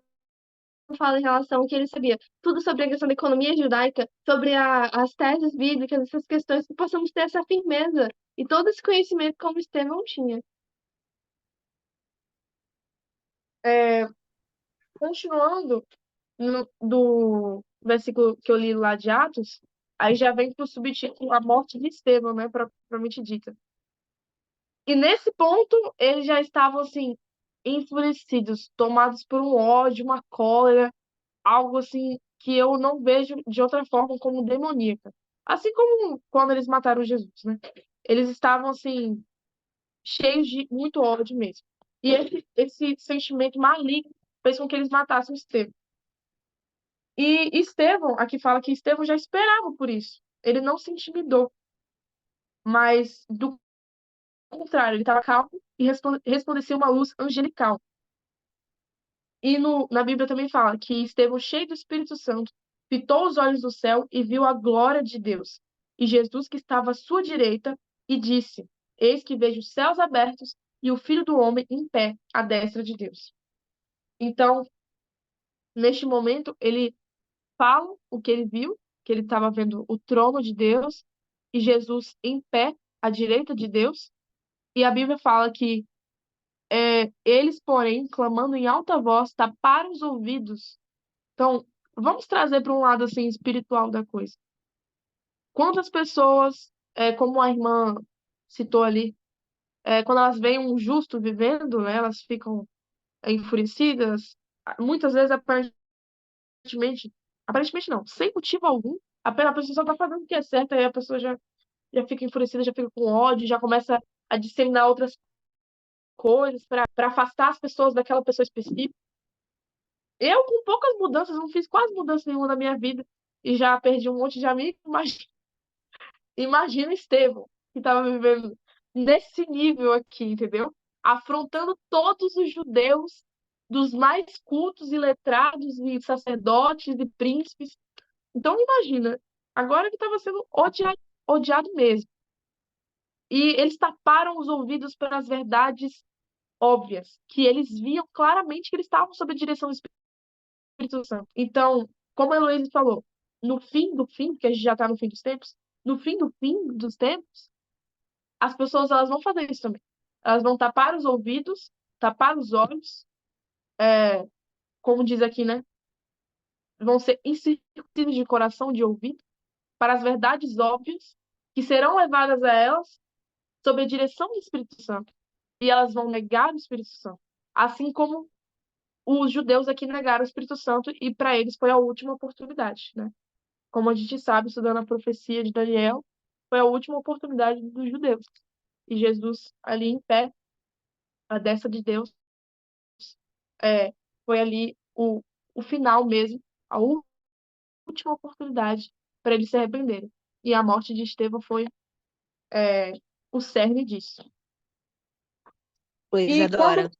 fala em relação ao que ele sabia, tudo sobre a questão da economia judaica, sobre as teses bíblicas, essas questões, que possamos ter essa firmeza e todo esse conhecimento como Estevão tinha. É, continuando do versículo que eu li lá de Atos, aí já vem para o subtítulo A Morte de Estevão, né, propriamente dita. E nesse ponto, eles já estavam, assim, enfurecidos, tomados por um ódio, uma cólera, algo, assim, que eu não vejo de outra forma como demoníaca. Assim como quando eles mataram Jesus, né? Eles estavam, assim, cheios de muito ódio mesmo. E esse sentimento maligno fez com que eles matassem Estevão. E Estevão, aqui fala que Estevão já esperava por isso. Ele não se intimidou, mas do contrário, ele estava calmo e resplandecia uma luz angelical. E na Bíblia também fala que Estevão, cheio do Espírito Santo, fitou os olhos do céu e viu a glória de Deus. E Jesus, que estava à sua direita, e disse: Eis que vejo os céus abertos e o Filho do Homem em pé à destra de Deus. Então, neste momento, ele fala o que ele viu, que ele estava vendo o trono de Deus e Jesus em pé à direita de Deus. E a Bíblia fala que eles, porém, clamando em alta voz, taparam os ouvidos. Então, vamos trazer para um lado assim espiritual da coisa. Quantas pessoas, como a irmã citou ali, quando elas veem um justo vivendo, né, elas ficam enfurecidas, muitas vezes aparentemente não, sem motivo algum, apenas a pessoa só está fazendo o que é certo, aí a pessoa já fica enfurecida, já fica com ódio, já começa a disseminar outras coisas para afastar as pessoas daquela pessoa específica. Eu, com poucas mudanças, não fiz quase mudança nenhuma na minha vida e já perdi um monte de amigos. Imagina Estevão, que estava vivendo nesse nível aqui, entendeu? Afrontando todos os judeus, dos mais cultos e letrados, e sacerdotes e príncipes. Então, imagina, agora ele estava sendo odiado mesmo. E eles taparam os ouvidos para as verdades óbvias, que eles viam claramente que eles estavam sob a direção do Espírito Santo. Então, como a Heloísa falou, no fim do fim, porque a gente já está no fim dos tempos, no fim do fim dos tempos, as pessoas elas vão fazer isso também. Elas vão tapar os ouvidos, tapar os olhos, como diz aqui, né? Vão ser incircuncisos de coração, de ouvido, para as verdades óbvias, que serão levadas a elas sob a direção do Espírito Santo. E elas vão negar o Espírito Santo. Assim como os judeus aqui negaram o Espírito Santo e para eles foi a última oportunidade, né? Como a gente sabe, estudando a profecia de Daniel, foi a última oportunidade dos judeus. E Jesus, ali em pé, a destra de Deus, é, foi ali o final mesmo, a última oportunidade para eles se arrependerem. E a morte de Estevão foi o cerne disso. Oi, E quando. Isadora.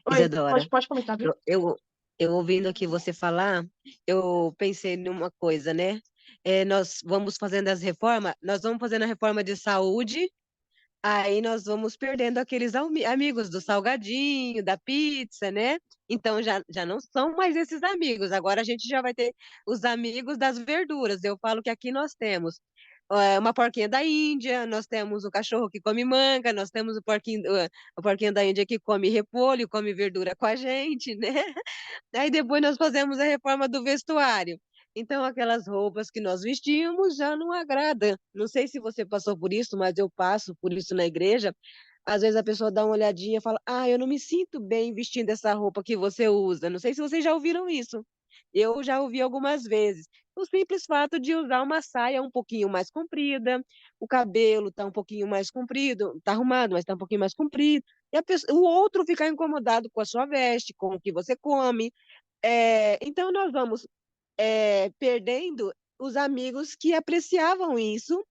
Oi, Isadora, pode comentar, viu? eu ouvindo aqui você falar, eu pensei numa coisa, né? Nós vamos fazendo as reformas, nós vamos fazendo a reforma de saúde. Aí nós vamos perdendo aqueles amigos do salgadinho, da pizza, né? Então já não são mais esses amigos. Agora a gente já vai ter os amigos das verduras. Eu falo que aqui nós temos uma porquinha da Índia, nós temos o cachorro que come manga, nós temos o porquinho da Índia que come repolho, come verdura com a gente, né? Aí depois nós fazemos a reforma do vestuário. Então, aquelas roupas que nós vestimos já não agrada. Não sei se você passou por isso, mas eu passo por isso na igreja. Às vezes a pessoa dá uma olhadinha e fala: Ah, eu não me sinto bem vestindo essa roupa que você usa. Não sei se vocês já ouviram isso. Eu já ouvi algumas vezes. O simples fato de usar uma saia um pouquinho mais comprida, o cabelo tá um pouquinho mais comprido, tá arrumado, mas tá um pouquinho mais comprido. E o outro ficar incomodado com a sua veste, com o que você come. Então, nós vamos perdendo os amigos que apreciavam isso,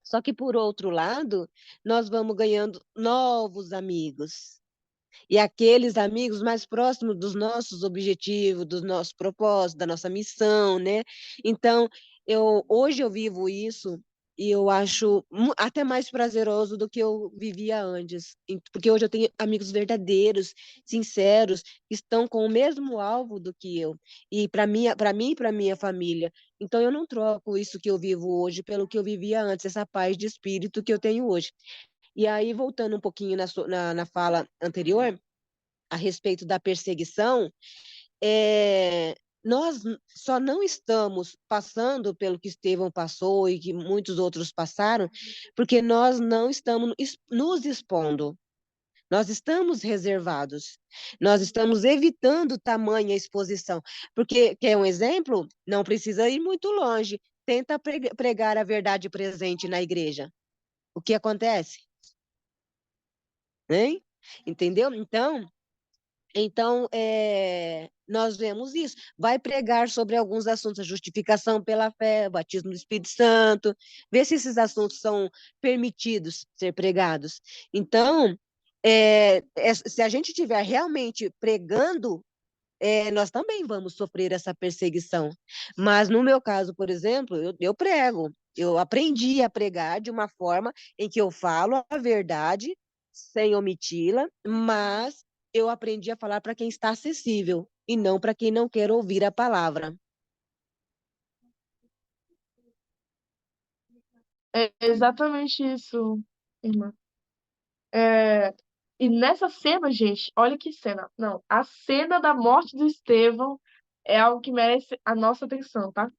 só que, por outro lado, nós vamos ganhando novos amigos. E aqueles amigos mais próximos dos nossos objetivos, dos nossos propósitos, da nossa missão, né? Então, hoje eu vivo isso e eu acho até mais prazeroso do que eu vivia antes, porque hoje eu tenho amigos verdadeiros, sinceros, que estão com o mesmo alvo do que eu, e para mim e para minha família. Então, eu não troco isso que eu vivo hoje pelo que eu vivia antes, essa paz de espírito que eu tenho hoje. E aí, voltando um pouquinho na fala anterior, a respeito da perseguição, nós só não estamos passando pelo que Estevão passou e que muitos outros passaram, porque nós não estamos nos expondo. Nós estamos reservados, nós estamos evitando tamanha exposição. Porque, quer um exemplo? Não precisa ir muito longe. Tenta pregar a verdade presente na igreja. O que acontece? Hein? Entendeu? Então, nós vemos isso. Vai pregar sobre alguns assuntos, a justificação pela fé, o batismo do Espírito Santo, ver se esses assuntos são permitidos ser pregados. Então, se a gente estiver realmente pregando, nós também vamos sofrer essa perseguição. Mas no meu caso, por exemplo, eu prego. Eu aprendi a pregar de uma forma em que eu falo a verdade sem omiti-la, mas eu aprendi a falar para quem está acessível e não para quem não quer ouvir a palavra. É exatamente isso, irmã. É, E nessa cena, gente, olha que cena. Não, a cena da morte do Estevão é algo que merece a nossa atenção, tá?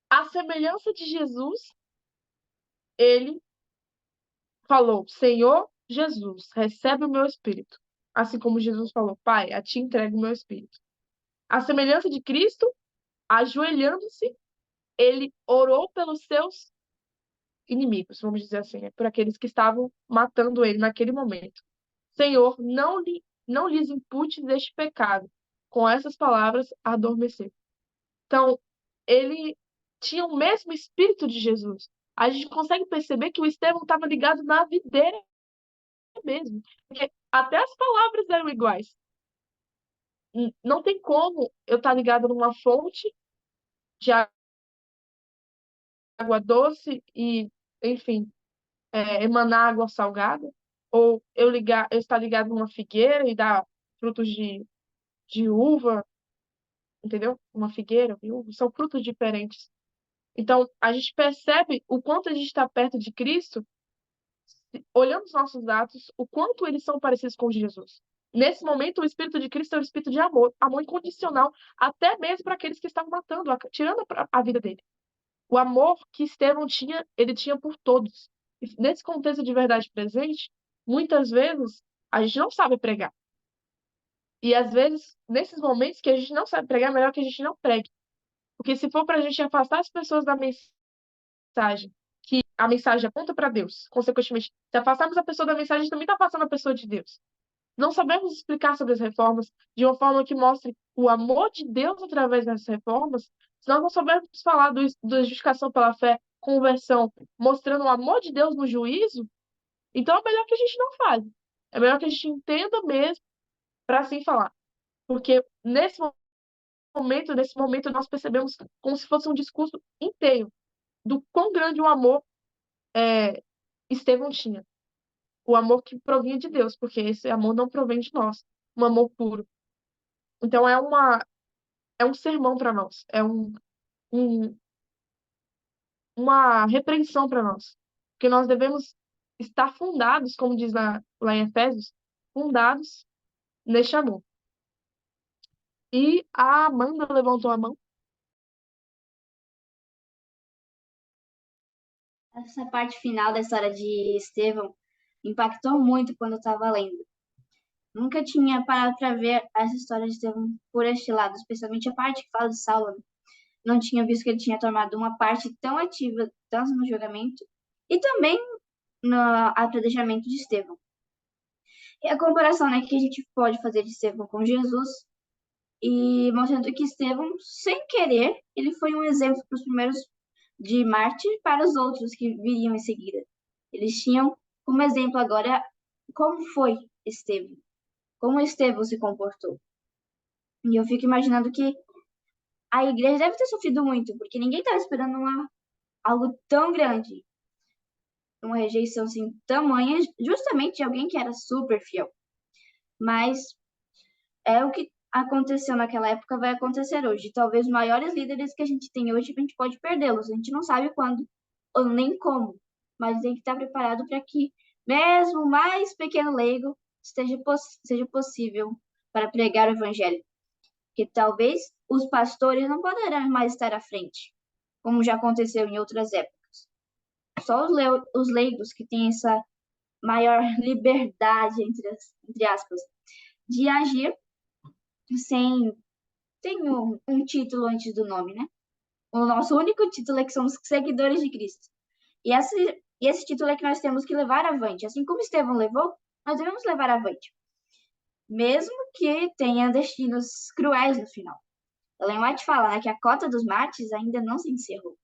A semelhança de Jesus, ele falou: Senhor Jesus, recebe o meu espírito. Assim como Jesus falou: Pai, a ti entrego o meu espírito. A semelhança de Cristo, ajoelhando-se, ele orou pelos seus inimigos, vamos dizer assim, né? Por aqueles que estavam matando ele naquele momento. Senhor, não lhes imputes este pecado. Com essas palavras, adormeceu. Então, ele tinha o mesmo espírito de Jesus. A gente consegue perceber que o Estevão estava ligado na videira mesmo. Porque até as palavras eram iguais. Não tem como eu estar ligado numa fonte de água doce e, enfim, emanar água salgada, ou eu estar ligado numa figueira e dar frutos de uva, entendeu? Uma figueira e uva, são frutos diferentes. Então, a gente percebe o quanto a gente está perto de Cristo, olhando os nossos atos, o quanto eles são parecidos com Jesus. Nesse momento, o Espírito de Cristo é o Espírito de amor, amor incondicional, até mesmo para aqueles que estavam matando, tirando a vida dele. O amor que Estevão tinha, ele tinha por todos. E nesse contexto de verdade presente, muitas vezes a gente não sabe pregar. E às vezes, nesses momentos que a gente não sabe pregar, é melhor que a gente não pregue. Porque se for para a gente afastar as pessoas da mensagem, que a mensagem aponta para Deus, consequentemente, se afastarmos a pessoa da mensagem, a gente também está afastando a pessoa de Deus. Não sabemos explicar sobre as reformas de uma forma que mostre o amor de Deus através das reformas, se nós não soubermos falar da justificação pela fé, conversão, mostrando o amor de Deus no juízo, então é melhor que a gente não fale. É melhor que a gente entenda mesmo para assim falar. Porque nesse momento, nós percebemos como se fosse um discurso inteiro do quão grande o amor Estevão tinha. O amor que provinha de Deus, porque esse amor não provém de nós, um amor puro. Então é um sermão para nós, um- uma repreensão para nós, porque nós devemos estar fundados, como diz lá em Efésios, fundados neste amor. E a Amanda levantou a mão. Essa parte final da história de Estevão impactou muito quando eu estava lendo. Nunca tinha parado para ver essa história de Estevão por este lado, especialmente a parte que fala de Saulo. Não tinha visto que ele tinha tomado uma parte tão ativa, tanto no julgamento e também no apedrejamento de Estevão. E a comparação, né, que a gente pode fazer de Estevão com Jesus, e mostrando que Estevão, sem querer, ele foi um exemplo para os primeiros de mártir para os outros que viriam em seguida. Eles tinham como exemplo agora como foi Estevão, como Estevão se comportou. E eu fico imaginando que a igreja deve ter sofrido muito, porque ninguém estava esperando algo tão grande, uma rejeição assim tamanha, justamente de alguém que era super fiel. Mas é o que aconteceu naquela época vai acontecer hoje. Talvez os maiores líderes que a gente tem hoje, a gente pode perdê-los. A gente não sabe quando ou nem como, mas tem que estar preparado para que mesmo o mais pequeno leigo seja possível para pregar o evangelho. Que talvez os pastores não poderão mais estar à frente, como já aconteceu em outras épocas. Só os leigos que têm essa maior liberdade, entre aspas, de agir sem tem um título antes do nome, né? O nosso único título é que somos seguidores de Cristo. E esse título é que nós temos que levar avante. Assim como Estevão levou, nós devemos levar avante. Mesmo que tenha destinos cruéis no final. Ellen White fala, né, que a cota dos mártires ainda não se encerrou.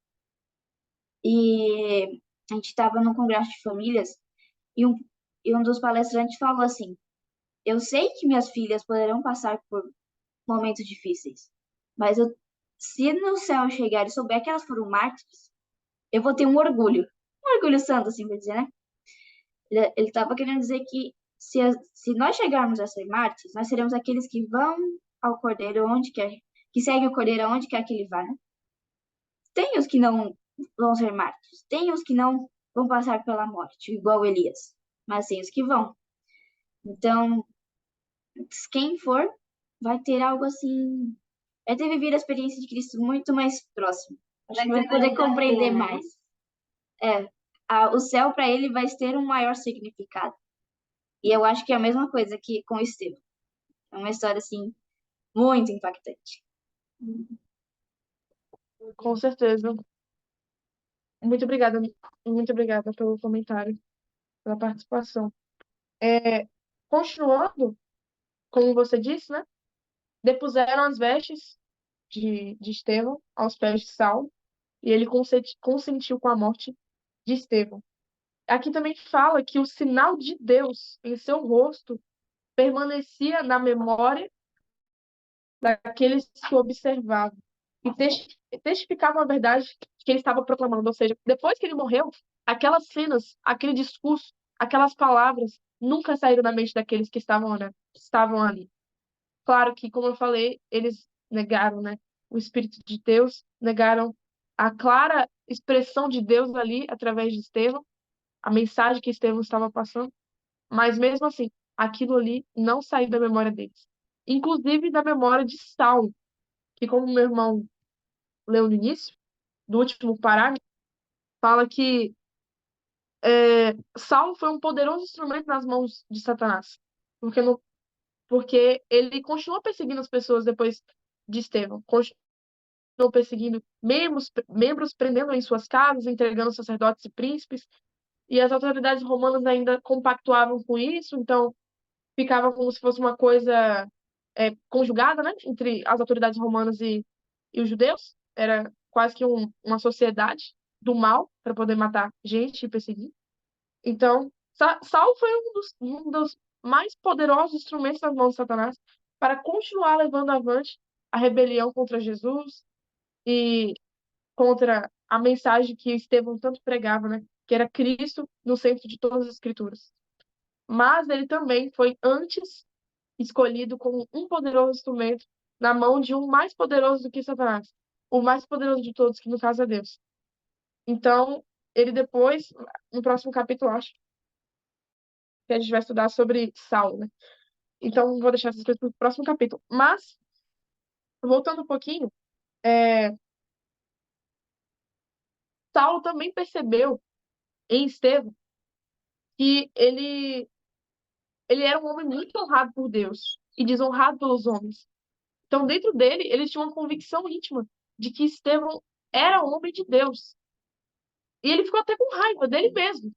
E a gente estava num congresso de famílias e um dos palestrantes falou assim, eu sei que minhas filhas poderão passar por momentos difíceis, mas se no céu chegar e souber que elas foram mártires, eu vou ter um orgulho santo, assim pra dizer, né? Ele estava querendo dizer que se nós chegarmos a ser mártires, nós seremos aqueles que vão ao cordeiro onde quer, que seguem o cordeiro aonde quer que ele vá, né? Tem os que não vão ser mártires, tem os que não vão passar pela morte, igual Elias, mas tem os que vão. Então, quem for, vai ter algo assim, vai ter vivido a experiência de Cristo muito mais próximo. Acho que vai poder compreender mais. O céu para ele vai ter um maior significado. E eu acho que é a mesma coisa que com Estevão. É uma história assim muito impactante. Com certeza. Muito obrigada pelo comentário, pela participação. Continuando, como você disse, né? Depuseram as vestes de Estevão aos pés de Saulo, e ele consentiu com a morte de Estevão. Aqui também fala que o sinal de Deus em seu rosto permanecia na memória daqueles que o observavam e testificavam a verdade que ele estava proclamando. Ou seja, depois que ele morreu, aquelas cenas, aquele discurso, aquelas palavras nunca saíram da mente daqueles que estavam ali. Claro que, como eu falei, eles negaram, né, o Espírito de Deus, negaram a clara expressão de Deus ali através de Estevão, a mensagem que Estevão estava passando, mas mesmo assim, aquilo ali não saiu da memória deles. Inclusive da memória de Saulo, que como meu irmão leu no início, do último parágrafo, fala que Saulo foi um poderoso instrumento nas mãos de Satanás, porque porque ele continuou perseguindo as pessoas depois de Estevão, continuou perseguindo membros prendendo em suas casas, entregando sacerdotes e príncipes, e as autoridades romanas ainda compactuavam com isso, então ficava como se fosse uma coisa conjugada, né, entre as autoridades romanas e os judeus. Era quase que uma sociedade do mal para poder matar gente e perseguir. Então, Saulo foi um dos mais poderosos instrumentos nas mãos de Satanás para continuar levando avante a rebelião contra Jesus e contra a mensagem que Estevão tanto pregava, né? Que era Cristo no centro de todas as Escrituras. Mas ele também foi antes escolhido como um poderoso instrumento na mão de um mais poderoso do que Satanás, o mais poderoso de todos, que no caso é Deus. Então, ele depois, no próximo capítulo, acho que a gente vai estudar sobre Saulo, né? Então, vou deixar essas coisas para o próximo capítulo. Mas, voltando um pouquinho, Saulo também percebeu em Estevão que ele era um homem muito honrado por Deus e desonrado pelos homens. Então, dentro dele, ele tinha uma convicção íntima de que Estevão era homem de Deus. E ele ficou até com raiva dele mesmo,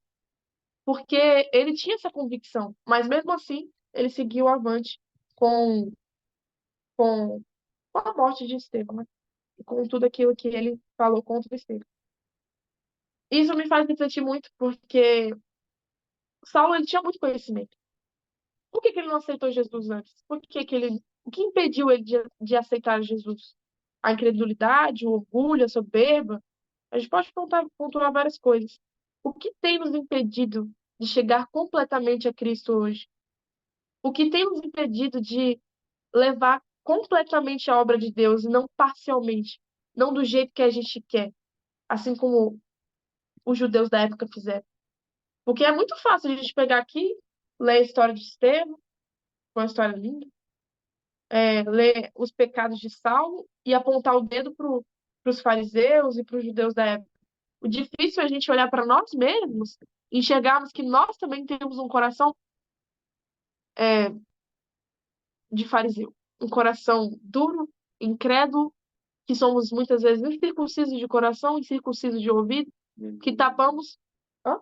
porque ele tinha essa convicção. Mas, mesmo assim, ele seguiu avante com, com, com a morte de Estevão, né? E com tudo aquilo que ele falou contra Estevão. Isso me faz refletir muito, porque Saulo ele tinha muito conhecimento. Por que ele não aceitou Jesus antes? O que impediu ele de aceitar Jesus? A incredulidade, o orgulho, a soberba? A gente pode pontuar várias coisas. O que tem nos impedido de chegar completamente a Cristo hoje? O que tem nos impedido de levar completamente a obra de Deus e não parcialmente, não do jeito que a gente quer, assim como os judeus da época fizeram? Porque é muito fácil a gente pegar aqui, ler a história de Estevão, uma história linda, ler os pecados de Saulo e apontar o dedo para os fariseus e para os judeus da época. O difícil é a gente olhar para nós mesmos e enxergarmos que nós também temos um coração de fariseu, um coração duro, incrédulo, que somos muitas vezes incircuncisos de coração, incircuncisos de ouvido, que tapamos, hã?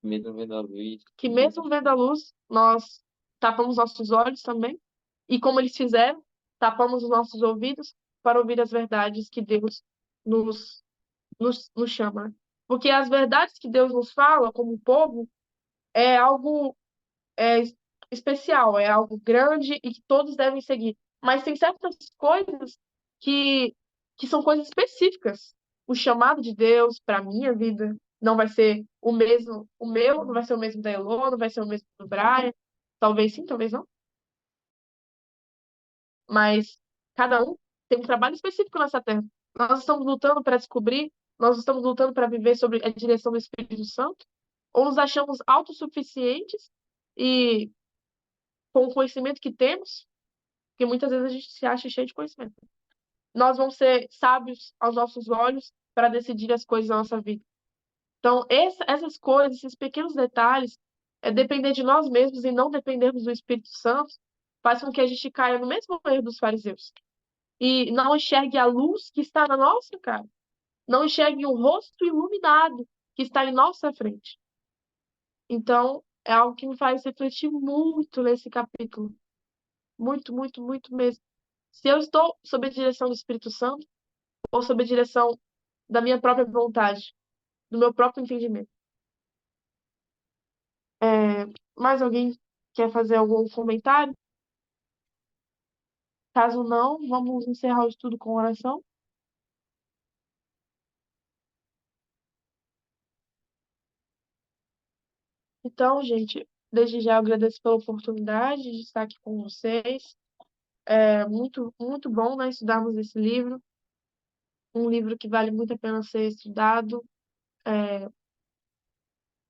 Mesmo vendo a luz. Que mesmo vendo a luz, nós tapamos nossos olhos também. E como eles fizeram, tapamos os nossos ouvidos para ouvir as verdades que Deus nos chama. Porque as verdades que Deus nos fala como povo é algo é, especial, é algo grande e que todos devem seguir. Mas tem certas coisas que, que são coisas específicas. O chamado de Deus para a minha vida não vai ser o mesmo, o meu não vai ser o mesmo da Elô, não vai ser o mesmo do Brian. Talvez sim, talvez não. Mas cada um tem um trabalho específico nessa terra. Nós estamos lutando para descobrir, nós estamos lutando para viver sobre a direção do Espírito Santo, ou nos achamos autossuficientes e com o conhecimento que temos, porque muitas vezes a gente se acha cheio de conhecimento. Nós vamos ser sábios aos nossos olhos para decidir as coisas da nossa vida. Então, essas coisas, esses pequenos detalhes, depender de nós mesmos e não dependermos do Espírito Santo, faz com que a gente caia no mesmo erro dos fariseus. E não enxergue a luz que está na nossa cara. Não enxergue o rosto iluminado que está em nossa frente. Então, é algo que me faz refletir muito nesse capítulo. Muito, muito, muito mesmo. Se eu estou sob a direção do Espírito Santo ou sob a direção da minha própria vontade, do meu próprio entendimento. Mais alguém quer fazer algum comentário? Caso não, vamos encerrar o estudo com oração. Então, gente, desde já eu agradeço pela oportunidade de estar aqui com vocês. É muito, muito bom, né, estudarmos esse livro. Um livro que vale muito a pena ser estudado.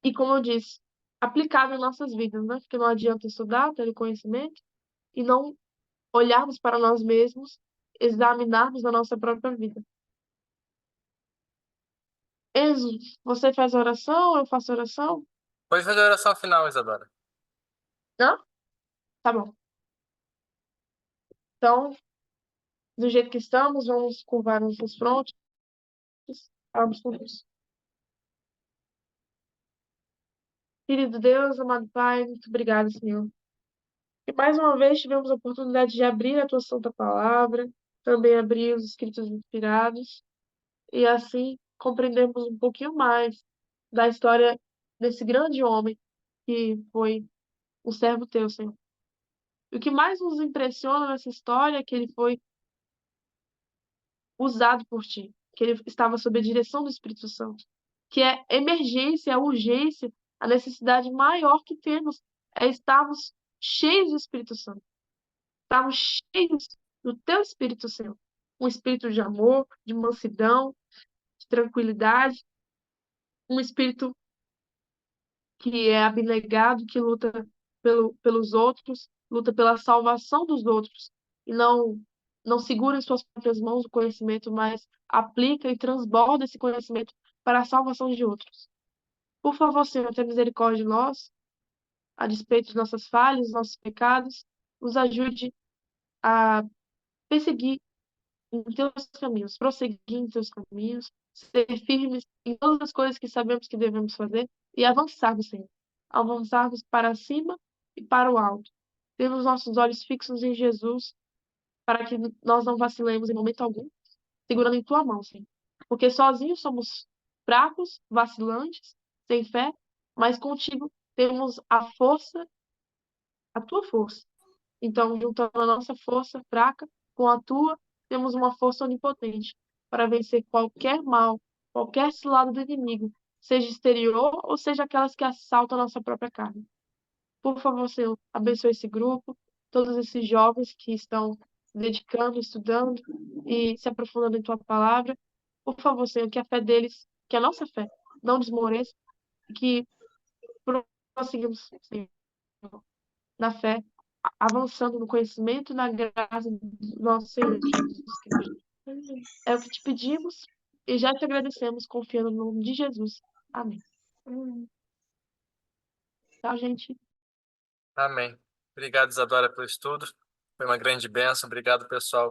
E, como eu disse, aplicável em nossas vidas, né? Porque não adianta estudar, ter conhecimento e não olharmos para nós mesmos, examinarmos a nossa própria vida. Enzo, você faz oração? Eu faço oração? Pode fazer a oração final, Isadora. Não? Tá bom. Então, do jeito que estamos, vamos curvar nossos frontes. Vamos com isso. Querido Deus, amado Pai, muito obrigado, Senhor. E mais uma vez tivemos a oportunidade de abrir a tua santa palavra, também abrir os escritos inspirados, e assim compreendermos um pouquinho mais da história desse grande homem que foi o servo teu, Senhor. E o que mais nos impressiona nessa história é que ele foi usado por ti, que ele estava sob a direção do Espírito Santo, que é emergência, a urgência, a necessidade maior que temos é estarmos cheios do Espírito Santo, estarmos cheios do teu Espírito, Senhor. Um espírito de amor, de mansidão, de tranquilidade, um espírito que é abnegado, que luta pelos outros, luta pela salvação dos outros, e não segura em suas próprias mãos o conhecimento, mas aplica e transborda esse conhecimento para a salvação de outros. Por favor, Senhor, tenha misericórdia de nós, a despeito de nossas falhas, nossos pecados, nos ajude a perseguir em teus caminhos, prosseguir em teus caminhos, ser firmes em todas as coisas que sabemos que devemos fazer e avançarmos, Senhor. Avançarmos para cima e para o alto. Temos nossos olhos fixos em Jesus, para que nós não vacilemos em momento algum, segurando em tua mão, Senhor. Porque sozinhos somos fracos, vacilantes, sem fé, mas contigo temos a força, a tua força. Então, juntando a nossa força fraca com a tua, temos uma força onipotente para vencer qualquer mal, qualquer cilada do inimigo, seja exterior ou seja aquelas que assaltam a nossa própria carne. Por favor, Senhor, abençoe esse grupo, todos esses jovens que estão se dedicando, estudando e se aprofundando em tua palavra. Por favor, Senhor, que a fé deles, que a nossa fé não desmoreça, que prossigamos, Senhor, na fé, avançando no conhecimento e na graça do nosso Senhor Jesus Cristo. É o que te pedimos e já te agradecemos, confiando no nome de Jesus. Amém. Tchau, gente. Amém. Obrigado, Isadora, pelo estudo. Foi uma grande bênção. Obrigado, pessoal,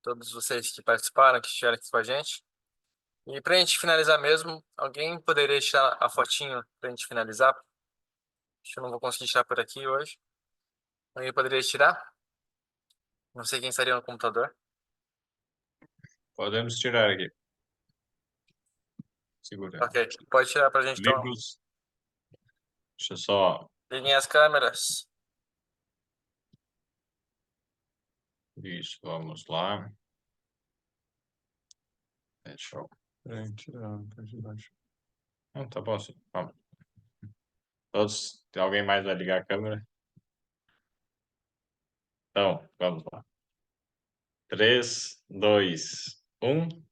todos vocês que participaram, que estiveram aqui com a gente. E para a gente finalizar mesmo, alguém poderia tirar a fotinho para a gente finalizar? Acho que eu não vou conseguir tirar por aqui hoje. Alguém poderia tirar? Não sei quem estaria no computador. Podemos tirar aqui. Segura. Ok, pode tirar para a gente então. Livros. Deixa eu só. Liguem as câmeras. Isso, vamos lá. Deixa eu. Não, tá bom assim. Vamos. Todos. Tem alguém mais vai ligar a câmera? Então, vamos lá. 3, 2, 1. Deixa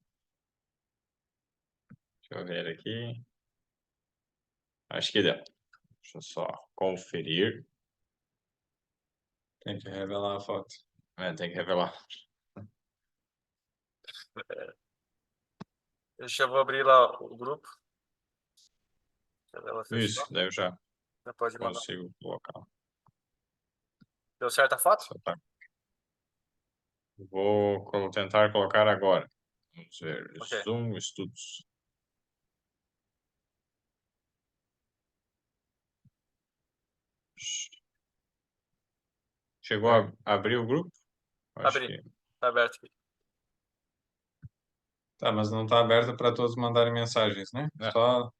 eu ver aqui. Acho que deu. Deixa eu só conferir. Tem que revelar a foto. Tem que revelar. Eu já vou abrir lá o grupo. Ela fechou. Isso, daí eu já Já pode mandar. consigo colocar. Deu certo a foto? Só tá. Vou tentar colocar agora. Vamos ver. Ok. Zoom estudos. Chegou a abrir o grupo? Acho Abri. que Tá aberto aqui. Tá, mas não tá aberto para todos mandarem mensagens, né? É. Só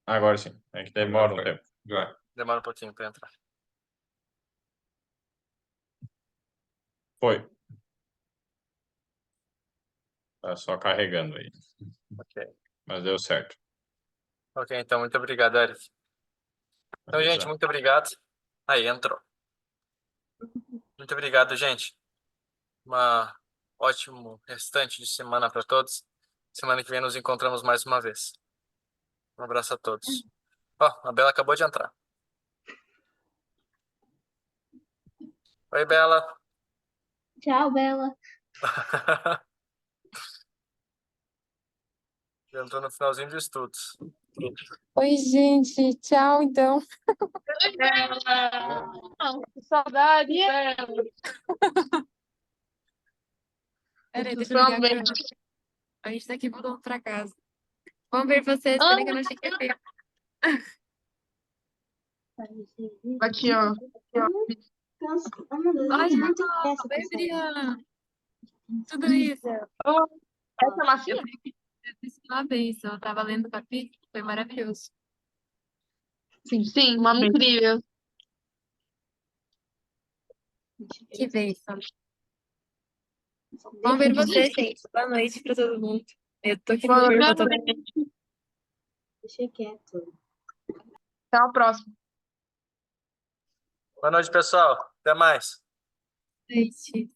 agora sim. É que demora um tempo. já. Demora um pouquinho para entrar. Foi. Tá só carregando aí. Ok. Mas deu certo. Ok, então muito obrigado, Eric. Então, Beleza. gente, muito obrigado. Aí, entrou. Muito obrigado, gente. Uma ótimo restante de semana para todos. Semana que vem nos encontramos mais uma vez. Um abraço a todos. Ó, a Bela acabou de entrar. Oi, Bela. Tchau, Bela. Já entrou no finalzinho de estudos. Oi, gente. Tchau, então. Que saudade, Bela. Peraí, deixa eu ligar a Vamos ver. câmera. A gente tá aqui voltando pra casa. Vamos ver vocês. Peraí que eu não cheguei perto. Aqui, ó. Ai, oi, Briana. Tudo isso. Essa massinha? Eu fiz uma bênção. Eu tava lendo o capítulo. Foi maravilhoso. Sim, uma incrível. Que bênção. Vamos ver vocês, gente. Boa noite pra todo mundo. Eu tô aqui no Boa grupo. noite. Eu tô... Deixa quieto. Até a próxima. Boa noite, pessoal. Até mais. Gente.